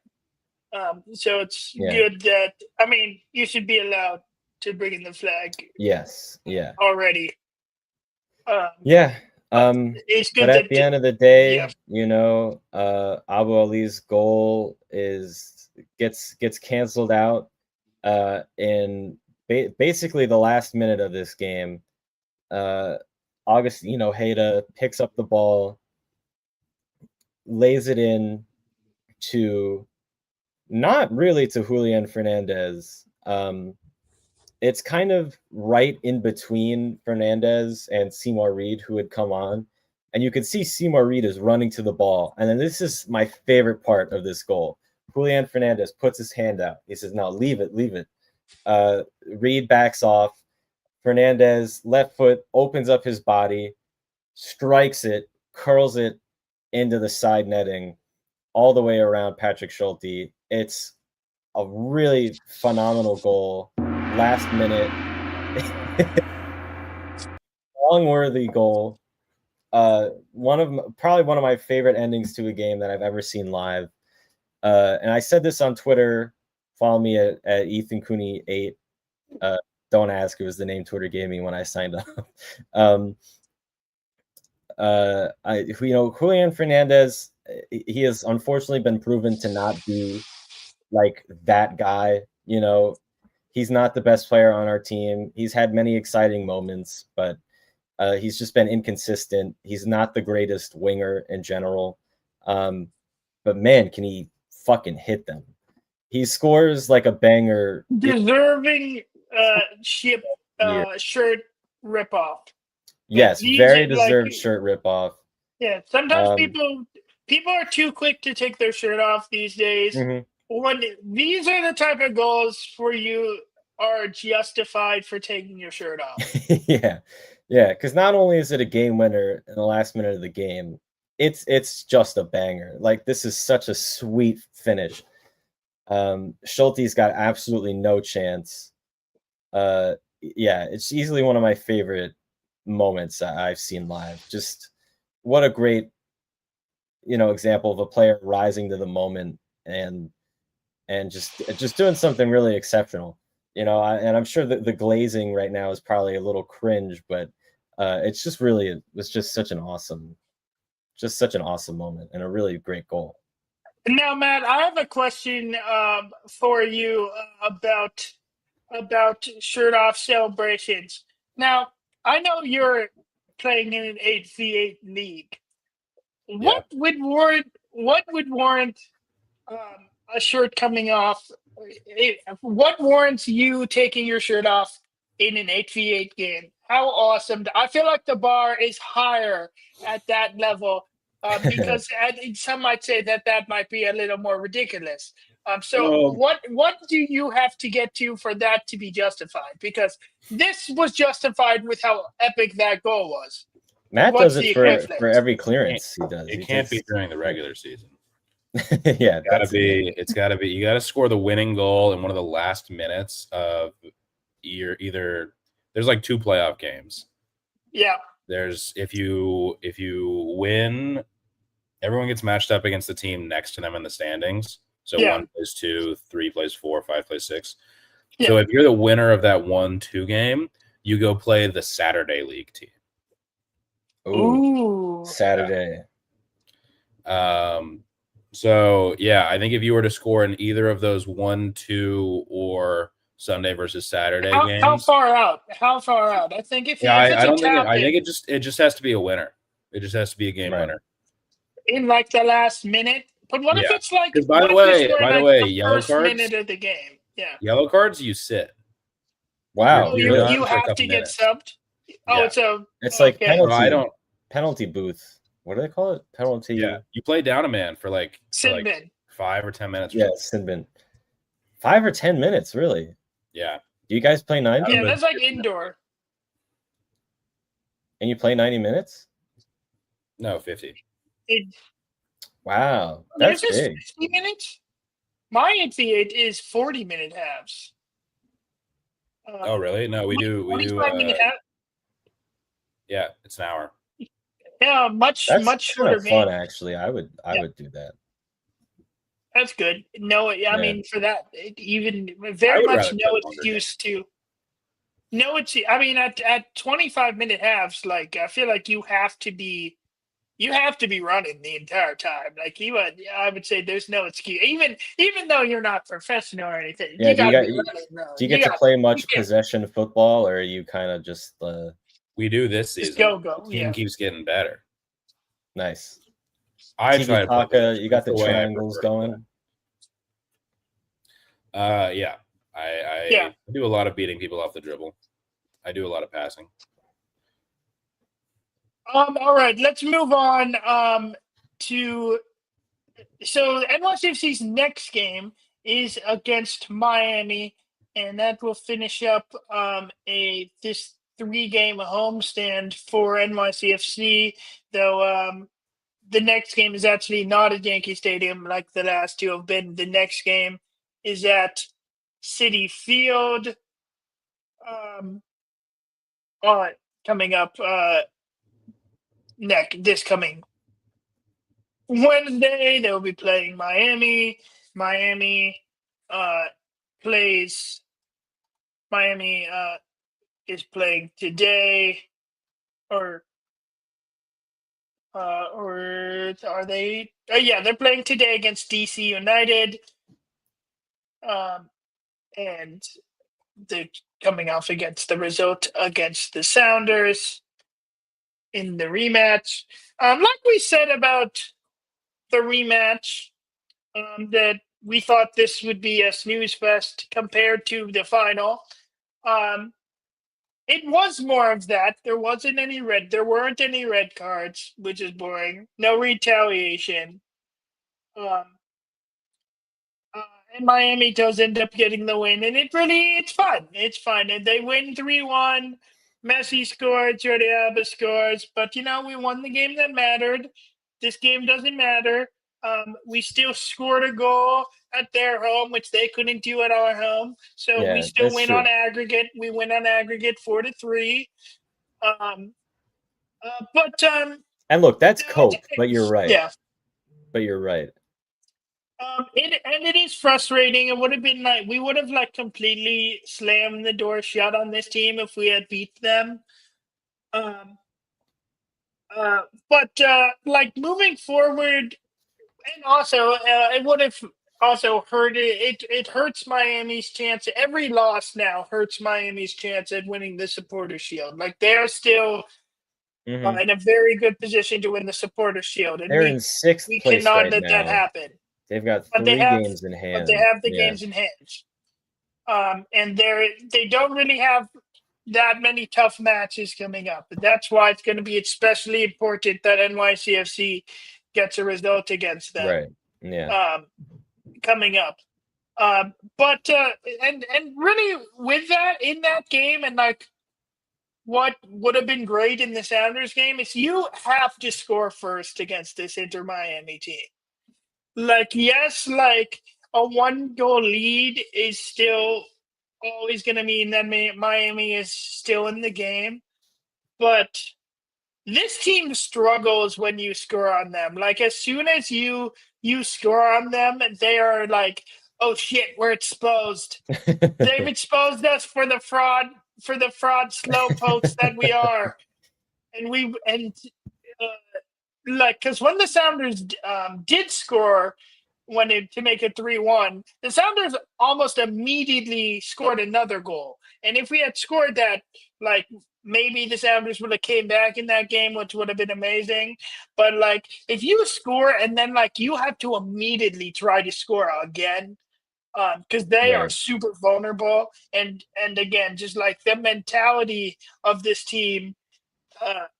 So it's good that, I mean, you should be allowed to bring in the flag. Yes. Yeah. Already. It's good, but at the end of the day, you know, Abu Ali's goal gets canceled out in basically the last minute of this game. Augustino Hayda picks up the ball, lays it in to, not really to Julian Fernandez. It's kind of right in between Fernandez and Seymour Reed, who had come on, and you can see Seymour Reed is running to the ball. And then this is my favorite part of this goal. Julian Fernandez puts his hand out. He says, "No, leave it, leave it." Reed backs off. Fernandez, left foot, opens up his body, strikes it, curls it into the side netting all the way around Patrick Schulte. It's a really phenomenal goal. Last minute. Long-worthy goal. Probably one of my favorite endings to a game that I've ever seen live. And I said this on Twitter. Follow me at Ethan Cooney 8. Don't ask. It was the name Twitter gave me when I signed up. Julian Fernandez, he has unfortunately been proven to not be like that guy. He's not the best player on our team. He's had many exciting moments, but he's just been inconsistent. He's not the greatest winger in general. But man, can he fucking hit them. He scores like a banger. Deserving shirt ripoff. Yes, very deserved shirt ripoff. Yeah, sometimes people are too quick to take their shirt off these days. When these are the type of goals for you are justified for taking your shirt off. Yeah, because not only is it a game winner in the last minute of the game, it's just a banger. Like, this is such a sweet finish. Schulte's got absolutely no chance. It's easily one of my favorite moments I've seen live. Just what a great, example of a player rising to the moment and just doing something really exceptional. And I'm sure that the glazing right now is probably a little cringe, but it was just such an awesome moment and a really great goal. Now, Matt, I have a question for you about shirt off celebrations. Now, I know you're playing in an 8v8 league. What would warrant a shirt coming off? What warrants you taking your shirt off in an 8v8 game? How awesome! I feel like the bar is higher at that level because some might say that might be a little more ridiculous. What do you have to get to for that to be justified? Because this was justified with how epic that goal was. Matt does it for every clearance he does. It can't be during the regular season. Yeah, it's gotta be. You gotta score the winning goal in one of the last minutes of either. There's like 2 playoff games. Yeah. There's if you win, everyone gets matched up against the team next to them in the standings. So 1 plays 2, 3 plays 4, 5 plays 6. Yeah. So if you're the winner of that 1-2 game, you go play the Saturday league team. Ooh, Saturday. So yeah, I think if you were to score in either of those 1-2 or Sunday versus Saturday games, how far out? I think if I don't think I think it just has to be a winner. It just has to be a game winner in like the last minute. But what if it's like? By the way, yellow first cards. Minute of the game, yellow cards you sit. Wow, you have to get subbed. Oh, it's like penalty booth. What do they call it? Penalty. Yeah, you play down a man for like 5 or 10 minutes. Yeah, sin bin. 5 or 10 minutes, really? Yeah. Do you guys play 90? Yeah, that's like indoor. And you play 90 minutes? No, 50. Wow, that's big. 50 minutes? My 8v8 is 40-minute halves. Oh, really? No, we do. Yeah, it's an hour. Yeah, much shorter. That's fun, actually. I would do that. That's good. No, I mean, for that, even very much no excuse to. No, I mean, at 25-minute halves, like I feel like you have to be running the entire time. Like I would say there's no excuse. Even though you're not professional or anything, do you get to play much possession football, or are you kind of just We do this season. Go. The team keeps getting better. Nice. I try to play. You got the triangles going. Yeah. I do a lot of beating people off the dribble. I do a lot of passing. All right, let's move on to NYCFC's next game is against Miami, and that will finish up this 3-game homestand for NYCFC. Though the next game is actually not at Yankee Stadium like the last two have been. The next game is at Citi Field. Coming up this coming Wednesday, they'll be playing Miami. Miami is playing today, or are they? Yeah, they're playing today against DC United, and they're coming off against the result against the Sounders in the rematch. Like we said about the rematch, that we thought this would be a snooze fest compared to the final. It was more of that. There weren't any red cards, which is boring. No retaliation. And Miami does end up getting the win, and it's fun. It's fun. And they win 3-1. Messi scored, Jordi Alba scores, but we won the game that mattered. This game doesn't matter. We still scored a goal at their home, which they couldn't do at our home. So we still win on aggregate. We win on aggregate 4-3. And look, that's cope, but you're right. Yeah. But you're right. It is frustrating. It would have been we would have completely slammed the door shut on this team if we had beat them. Moving forward, and also it would have also hurt it hurts Miami's chance. Every loss now hurts Miami's chance at winning the Supporters Shield. They are still in a very good position to win the Supporters Shield, and they're in 6th we place cannot right let now. that happen. They've got 3 games in hand. But they have the games in hand. And they don't really have that many tough matches coming up. But that's why it's going to be especially important that NYCFC gets a result against them. Right. Yeah. Coming up. And really with that, in that game, and what would have been great in the Sounders game is you have to score first against this Inter Miami team. Yes, a 1-goal lead is still always going to mean that Miami is still in the game. But this team struggles when you score on them. As soon as you score on them, they are oh shit, we're exposed. They've exposed us for the fraud slowpokes that we are. Because when the Sounders did score to make it 3-1, the Sounders almost immediately scored another goal. And if we had scored that, maybe the Sounders would have came back in that game, which would have been amazing. But if you score and then you have to immediately try to score again, because they are super vulnerable. And again, just the mentality of this team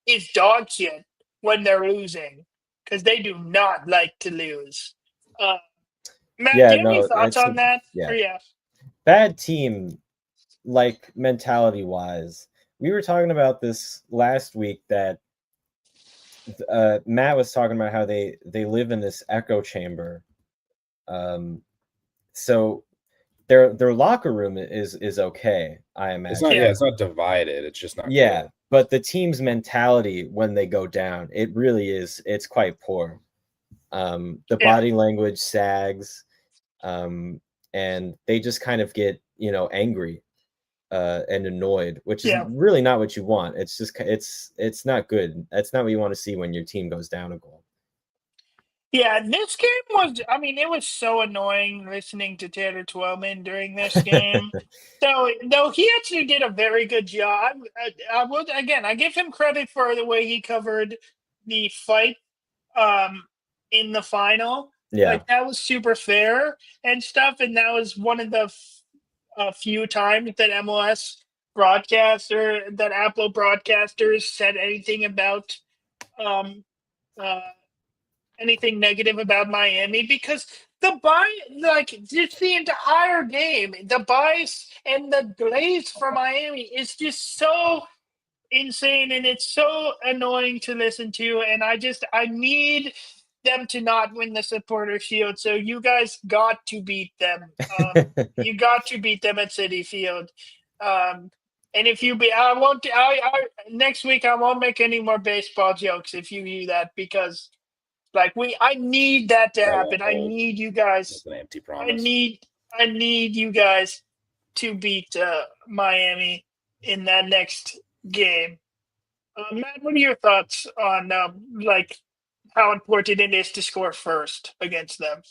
is dog shit when they're losing, because they do not like to lose. Matt, do you have any thoughts on that? Yeah. Bad team, mentality wise. We were talking about this last week that Matt was talking about how they live in this echo chamber. So their locker room is okay, I imagine. It's not divided. It's just not. Yeah. Cool. But the team's mentality when they go down, it really is. It's quite poor. The body language sags, and they just kind of get angry and annoyed, which is really not what you want. It's just it's not good. That's not what you want to see when your team goes down a goal. Yeah, this game was. I mean, it was so annoying listening to Tanner Twellman during this game. No, he actually did a very good job. I give him credit for the way he covered the fight in the final. Yeah, that was super fair and stuff, and that was one of the few times that Apple broadcasters said anything about anything negative about Miami, because the just the entire game, the bias and the glaze for Miami is just so insane, and it's so annoying to listen to. And I need them to not win the Supporter Shield. So you guys got to beat them. You got to beat them at Citi Field. And if you I won't. Next week I won't make any more baseball jokes if you do that, because I need that to happen. I need you guys. That's an empty promise. I need you guys to beat Miami in that next game. Matt, what are your thoughts on how important it is to score first against them?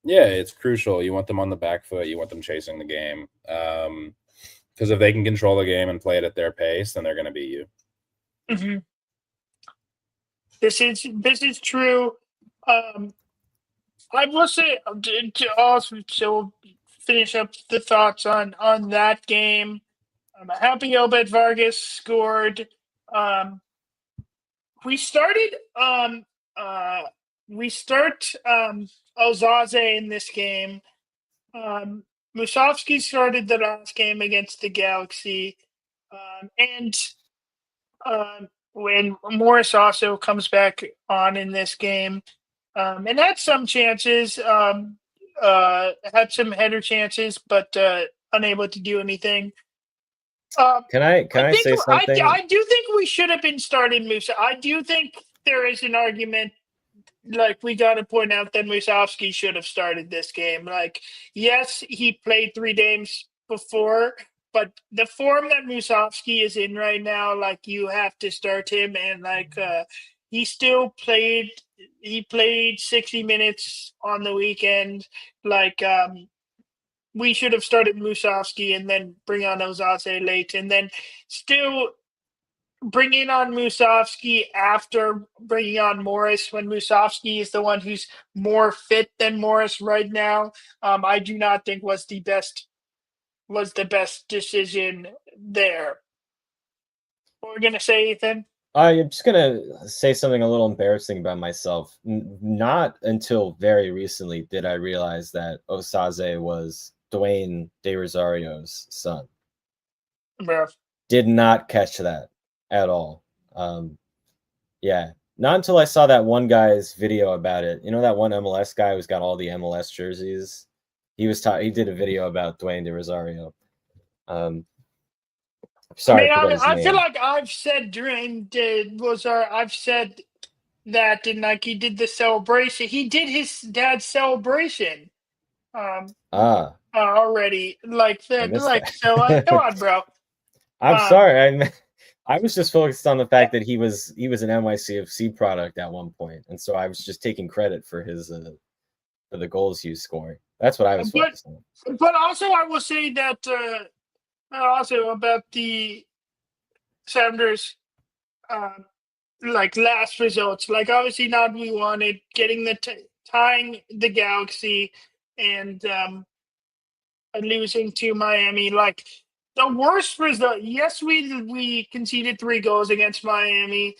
Yeah, it's crucial. You want them on the back foot. You want them chasing the game. Because if they can control the game and play it at their pace, then they're going to beat you. Mm-hmm. This is true. I will say to also finish up the thoughts on that game. I'm happy Obed Vargas scored. We start Ozaze in this game. Musovski started the last game against the Galaxy, and when Morris also comes back on in this game, and had some chances, had some header chances, but unable to do anything. Can I say something? I do think we should have been starting Musa. I do think there is an argument. We got to point out that Musovski should have started this game. Yes, he played 3 games before, but the form that Musovski is in right now, you have to start him. And he still played. He played 60 minutes on the weekend. We should have started Musovski and then bring on Ozaze late, and then still bringing on Musovski after bringing on Morris, when Musovski is the one who's more fit than Morris right now. I do not think was the best decision there. What were we gonna say, Ethan? I'm just gonna say something a little embarrassing about myself. Not until very recently did I realize that Osaze was Dwayne De Rosario's son. Yeah. Did not catch that at all. Yeah, not until I saw that one guy's video about it. You know, that one MLS guy who's got all the MLS jerseys. He did a video about Dwayne De Rosario. Sorry, I feel like I've said Dwayne De Rosario. I've said that, and he did the celebration. He did his dad's celebration. Already come on, bro. I'm sorry. I was just focused on the fact that he was an NYCFC product at one point, and so I was just taking credit for his for the goals he was scoring. That's what I was focused on. But also, I will say that also about the Sounders, last results. Obviously, not we wanted getting the tying the Galaxy and losing to Miami. The worst result. Yes, we conceded 3 goals against Miami.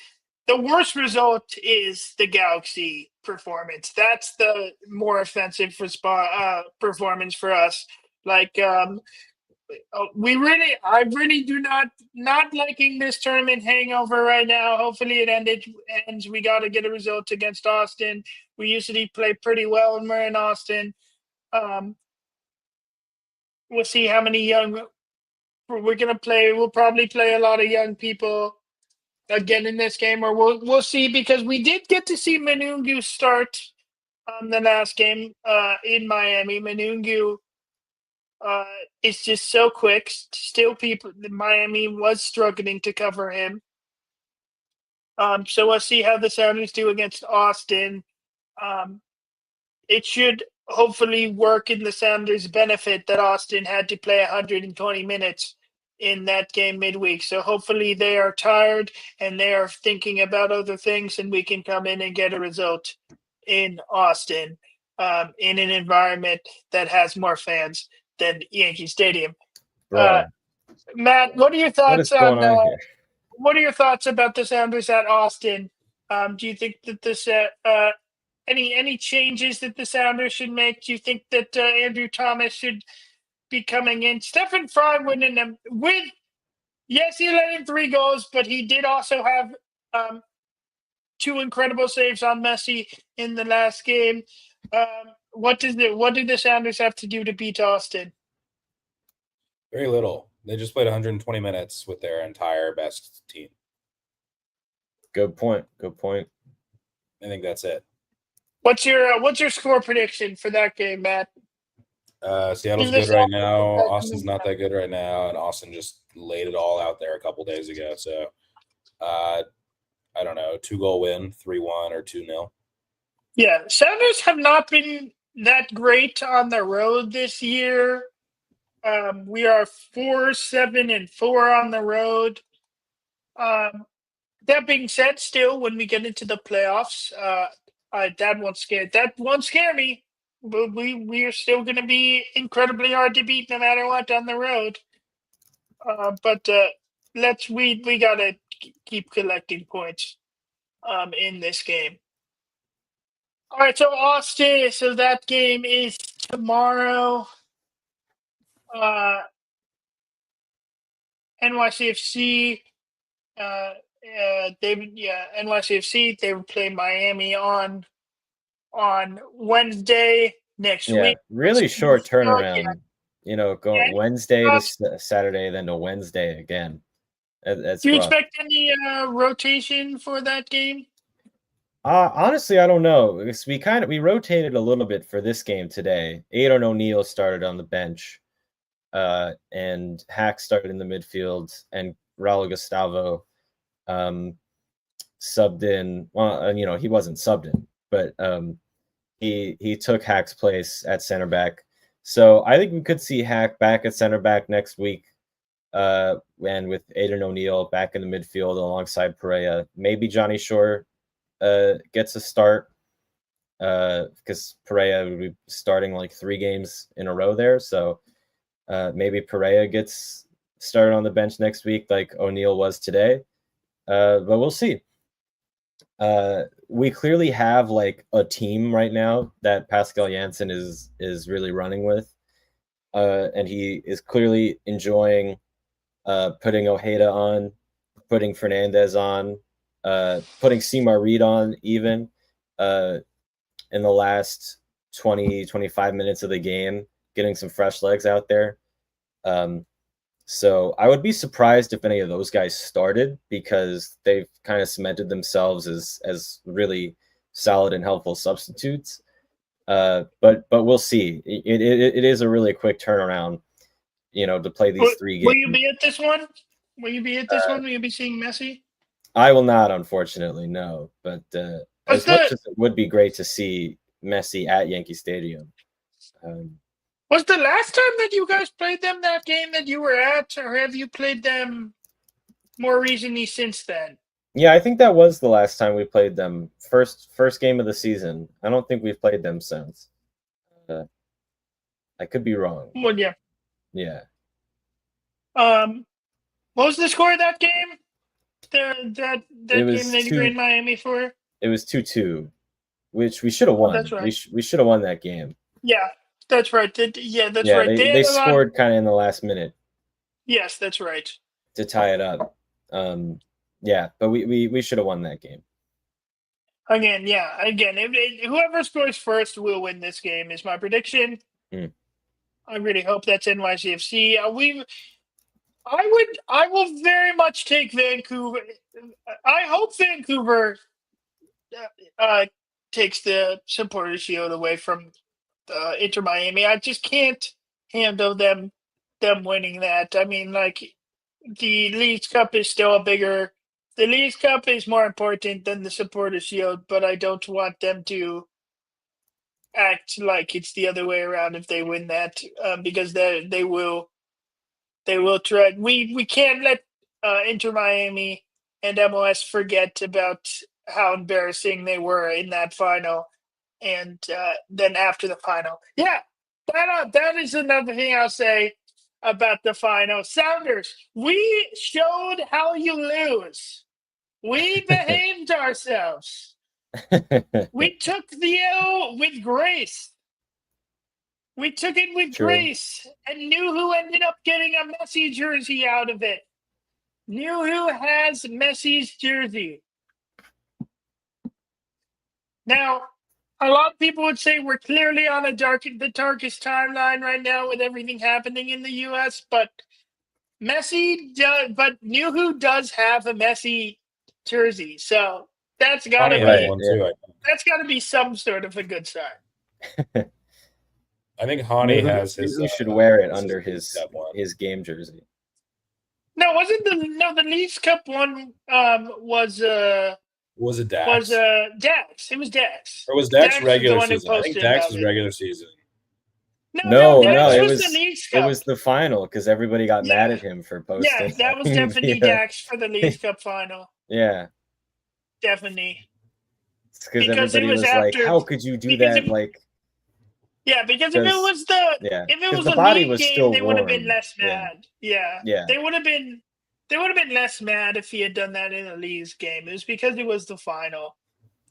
The worst result is the Galaxy performance. That's the more offensive performance for us. I really do not liking this tournament hangover right now. Hopefully it ends. We got to get a result against Austin. We usually play pretty well when we're in Austin. We'll see how many young we're gonna play. We'll probably play a lot of young people again in this game, or we'll see, because we did get to see Manungu start the last game in Miami. Manungu is just so quick. Still, Miami was struggling to cover him. So we'll see how the Sounders do against Austin. It should hopefully work in the Sounders' benefit that Austin had to play 120 minutes in that game midweek. So hopefully they are tired and they are thinking about other things, and we can come in and get a result in Austin in an environment that has more fans than Yankee Stadium. Matt, what are your thoughts on what are your thoughts about the Sounders at Austin? Do you think that this any changes that the Sounders should make? Do you think that Andrew Thomas should be coming in? Stephen Fry winning them with, yes, he let in 3 goals, but he did also have 2 incredible saves on Messi in the last game. What do the Sounders have to do to beat Austin? Very little. They just played 120 minutes with their entire best team. Good point. I think that's it. What's your score prediction for that game, Matt? Seattle's good right now. Austin's not that good right now, and Austin just laid it all out there a couple days ago. So, I don't know, 2-goal win, 3-1 or 2-0. Yeah, Sounders have not been that great on the road this year. We are 4-7-4 on the road. That being said, still, when we get into the playoffs, that won't scare me. But we are still going to be incredibly hard to beat no matter what on the road. But we gotta keep collecting points in this game. All right, so Austin, so that game is tomorrow. NYCFC, NYCFC. They will play Miami on Wednesday next week. Really short turnaround. Going Yeah. Wednesday to Saturday, then to Wednesday again. That's Do you rough. expect any rotation for that game? Honestly, I don't know. Because we rotated a little bit for this game today. Aidan O'Neill started on the bench, and Hack started in the midfield, and Raul Gustavo subbed in. Well, he wasn't subbed in, but he took Hack's place at center back. So I think we could see Hack back at center back next week, and with Aidan O'Neill back in the midfield alongside Pereira. Maybe Johnny Shore gets a start, because Pereira would be starting like 3 games in a row there. So maybe Pereira gets started on the bench next week like O'Neill was today. But we'll see. We clearly have like a team right now that Pascal Janssen is really running with, and he is clearly enjoying putting Ojeda on, putting Fernandez on, putting Seymour Reed on even in the last 20-25 minutes of the game, getting some fresh legs out there. So I would be surprised if any of those guys started, because they've kind of cemented themselves as really solid and helpful substitutes. But we'll see. It is a really quick turnaround, to play these 3 games. Will you be at this one? Will you be seeing Messi? I will not, unfortunately, no. But as much as it would be great to see Messi at Yankee Stadium. Was the last time that you guys played them that game that you were at, or have you played them more recently since then? Yeah, I think that was the last time we played them. First game of the season. I don't think we've played them since. I could be wrong. Well, yeah. Yeah. What was the score of that game? That game that you were in Miami for? It was 2-2, which we should have won. That's right. We should have won that game. Yeah, that's right. That's right. They scored kind of in the last minute. Yes, that's right. To tie it up. Yeah, but we should have won that game. Again, whoever scores first will win this game is my prediction. I really hope that's NYCFC. I will very much take Vancouver. I hope Vancouver takes the Supporters Shield away from Inter Miami. I just can't handle them winning that. I mean, like, the Leagues Cup is still the Leagues Cup is more important than the Supporters Shield, but I don't want them to act like it's the other way around if they win that, because they will try. We can't let Inter Miami and MLS forget about how embarrassing they were in that final, and then after the final. Yeah, that is another thing I'll say. about the final. Sounders, we showed how you lose. We behaved ourselves. We took the L with grace. We took it with grace and knew who ended up getting a Messi jersey out of it. Knew who has Messi's jersey. Now, a lot of people would say we're clearly on the darkest timeline right now with everything happening in the U.S., but knew who does have a Messi jersey. So that's got to that's got to be some sort of a good sign. I think Hani has his. He should wear it under his game jersey. No, wasn't the Leafs Cup one? Was it Dax? Was Dax? It was Dax. Or was Dax regular season? I think Dax was regular season. No, it was the Leafs Cup. It was the final because everybody got mad at him for posting. Yeah, that was definitely Dax for the Leafs Cup final. Yeah, definitely. Because everybody was like, "How could you do that?" Yeah, because if it was the body was game, still they would have been less mad. Yeah. They would have been less mad if he had done that in a Leafs game. It was because it was the final.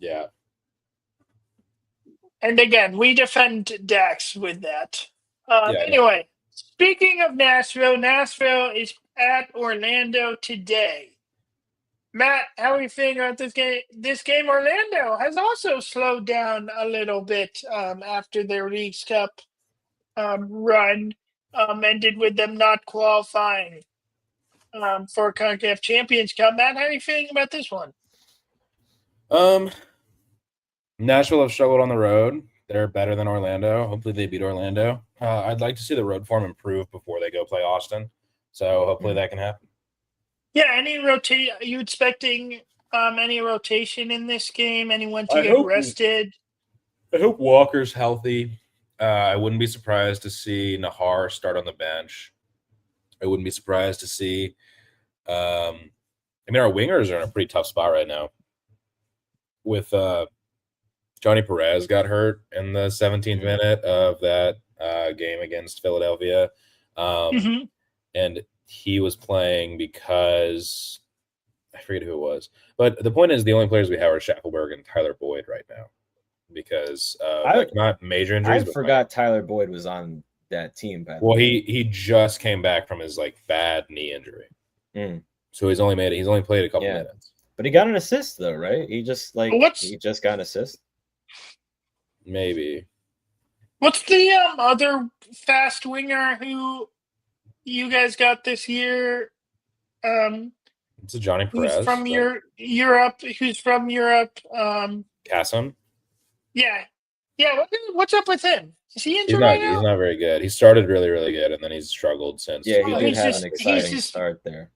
Yeah. And again, we defend Dax with that. Anyway, speaking of Nashville is at Orlando today. Matt, how are you feeling about this game? This game, Orlando has also slowed down a little bit after their Leagues Cup run ended with them not qualifying for CONCACAF Champions Cup. Matt, how are you feeling about this one? Nashville have struggled on the road. They're better than Orlando. Hopefully they beat Orlando. I'd like to see the road form improve before they go play Austin. So hopefully that can happen. Yeah, are you expecting any rotation in this game? Anyone to get rested? I hope Walker's healthy. I wouldn't be surprised to see Nahar start on the bench. I wouldn't be surprised to see our wingers are in a pretty tough spot right now. With Johnny Perez got hurt in the 17th minute of that game against Philadelphia. And he was playing because I forget who it was. But the point is the only players we have are Shackelberg and Tyler Boyd right now because not major injuries. I forgot Tyler Boyd was on that team. He just came back from his bad knee injury. So he's only played a couple minutes. But he got an assist though, right? He just he just got an assist. Maybe. What's the other fast winger who you guys got this year? It's a Johnny Perez. Who's from Europe? Who's from Europe? Kassem. Yeah. What's up with him? Is he injured right now? He's not very good. He started really, really good, and then he's struggled since. Yeah, he did have an exciting start there.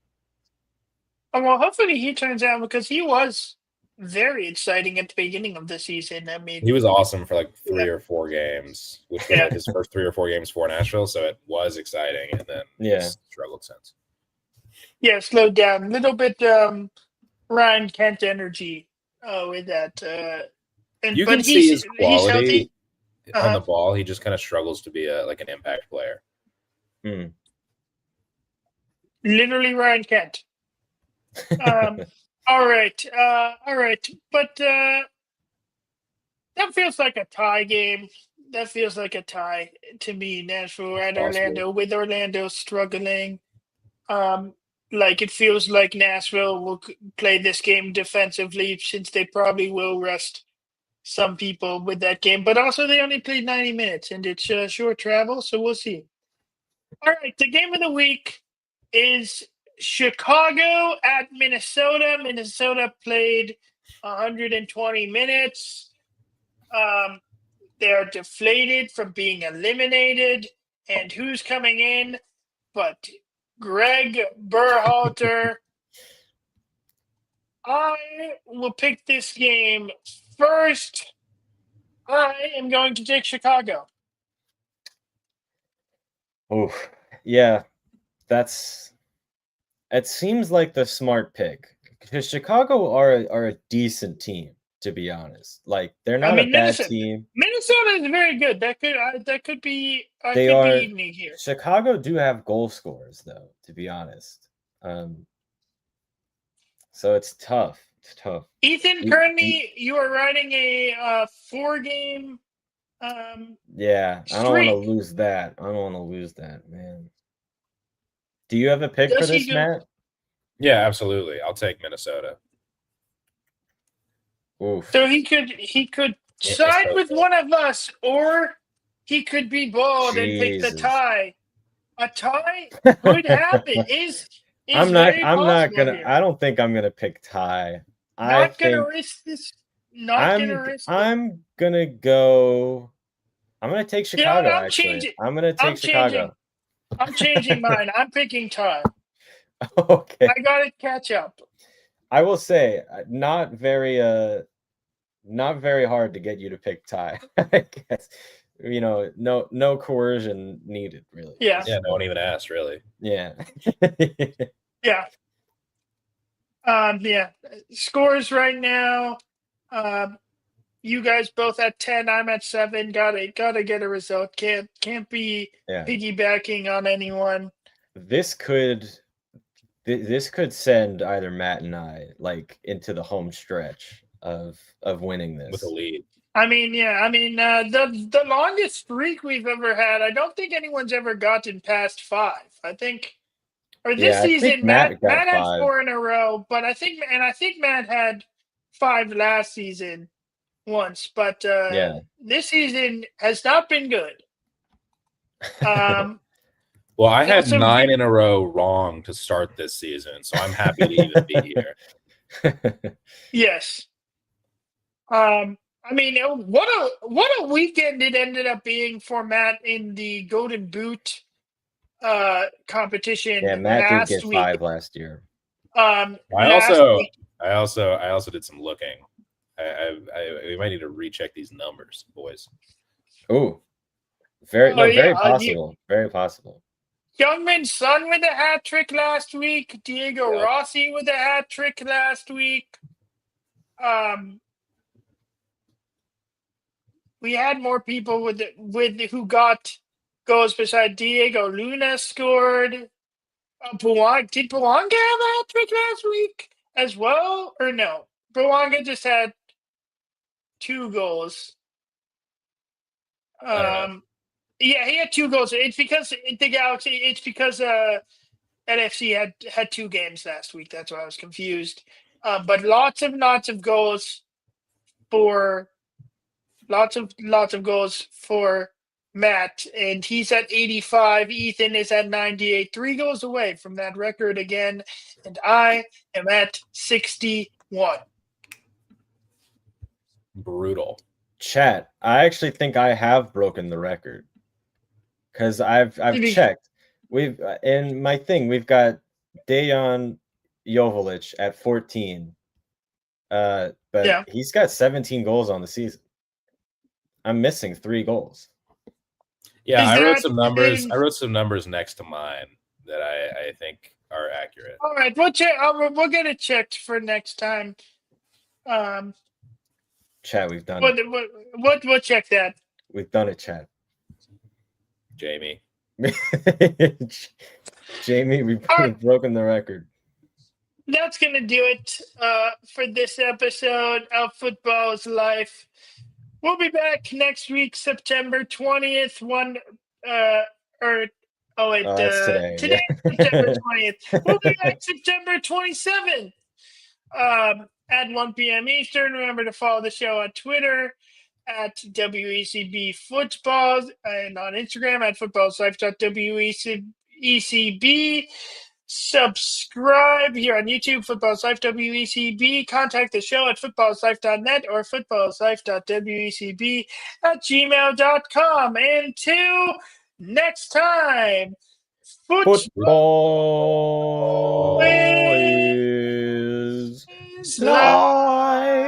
Oh, well, hopefully he turns out because he was very exciting at the beginning of the season. I mean, he was awesome for 3 or 4 games, which was his first 3 or 4 games for Nashville. So it was exciting, and then he's struggled since. Yeah, slowed down a little bit. Ryan Kent energy with that. You can see his quality on the ball. He just kind of struggles to be an impact player. Literally Ryan Kent. All right. But that feels like a tie game. That feels like a tie to me. Nashville at Orlando, with Orlando struggling. It feels like Nashville will play this game defensively since they probably will rest some people with that game. But also they only played 90 minutes and it's short travel, so we'll see. All right, the game of the week is Chicago at Minnesota. Minnesota played 120 minutes. They're deflated from being eliminated. And who's coming in but Greg Berhalter? I will pick this game first. I am going to take Chicago. Oh, yeah. It seems like the smart pick because Chicago are a decent team, to be honest. Like they're not a bad team. Minnesota is very good. That could be They could are. be evening here. Chicago do have goal scorers though, to be honest. So it's tough. It's tough. Ethan, currently you are riding a 4-game. Yeah, I don't want to lose that. I don't want to lose that, man. Do you have a pick for this, Matt? Yeah, absolutely. I'll take Minnesota. Oof. So he could side with one of us, or he could be bold and pick the tie. A tie could happen. I'm not gonna. Here. I don't think I'm gonna pick tie. Not gonna risk this. I'm gonna go. I'm gonna take Chicago. You know, I'm gonna take Chicago. I'm changing mine. I'm picking tie. Okay. I gotta catch up. I will say, not very hard to get you to pick tie. I guess. You know, no coercion needed, really. Yeah. Yeah, no one even asked, really. Yeah. Yeah. Yeah. Scores right now. You guys both at 10. I'm at 7. Gotta get a result. Can't be piggybacking on anyone. This could send either Matt and I like into the home stretch of winning this with a lead. I mean, the longest streak we've ever had. I don't think anyone's ever gotten past 5. I think, or this season, Matt had 4 in a row. But I think Matt had 5 last season once. But this season has not been good. Well, I had 9 in a row wrong to start this season, so I'm happy to even be here. Yes. I mean, what a weekend it ended up being for Matt in the Golden Boot competition. Yeah, Matt did get 5 last year. I also did some looking. We might need to recheck these numbers, boys. Oh, very possible. Very possible. Youngman's son with a hat trick last week. Diego Rossi with a hat trick last week. We had more people with who got goals beside Diego. Luna scored. Did Bouanga have a hat trick last week as well, or no? Bouanga just had 2 goals. Yeah, he had 2 goals. It's because the Galaxy. It's because NFC had 2 games last week. That's why I was confused. But lots of goals for. Lots of goals for Matt, and he's at 85. Ethan is at 98. 3 goals away from that record again, and I am at 61. Brutal. Chat. I actually think I have broken the record because I've checked. We've in my thing. We've got Dejan Joveljic at 14. But he's got 17 goals on the season. I'm missing 3 goals. Yeah, I wrote some numbers. I wrote some numbers next to mine that I think are accurate. All right, we'll check. We'll get it checked for next time. Chat, we've done it. We'll check that. We've done it, chat. Jamie, we've broken the record. That's gonna do it for this episode of Football's Life. We'll be back next week, September 20th. Today, September 20th. We'll be back September 27th at 1 p.m. Eastern. Remember to follow the show on Twitter at WECB Football and on Instagram at footballslife.wecb. Subscribe here on YouTube, Football's Life WECB. Contact the show at footballslife.net or footballslife.wecb@gmail.com. Until next time, football is life.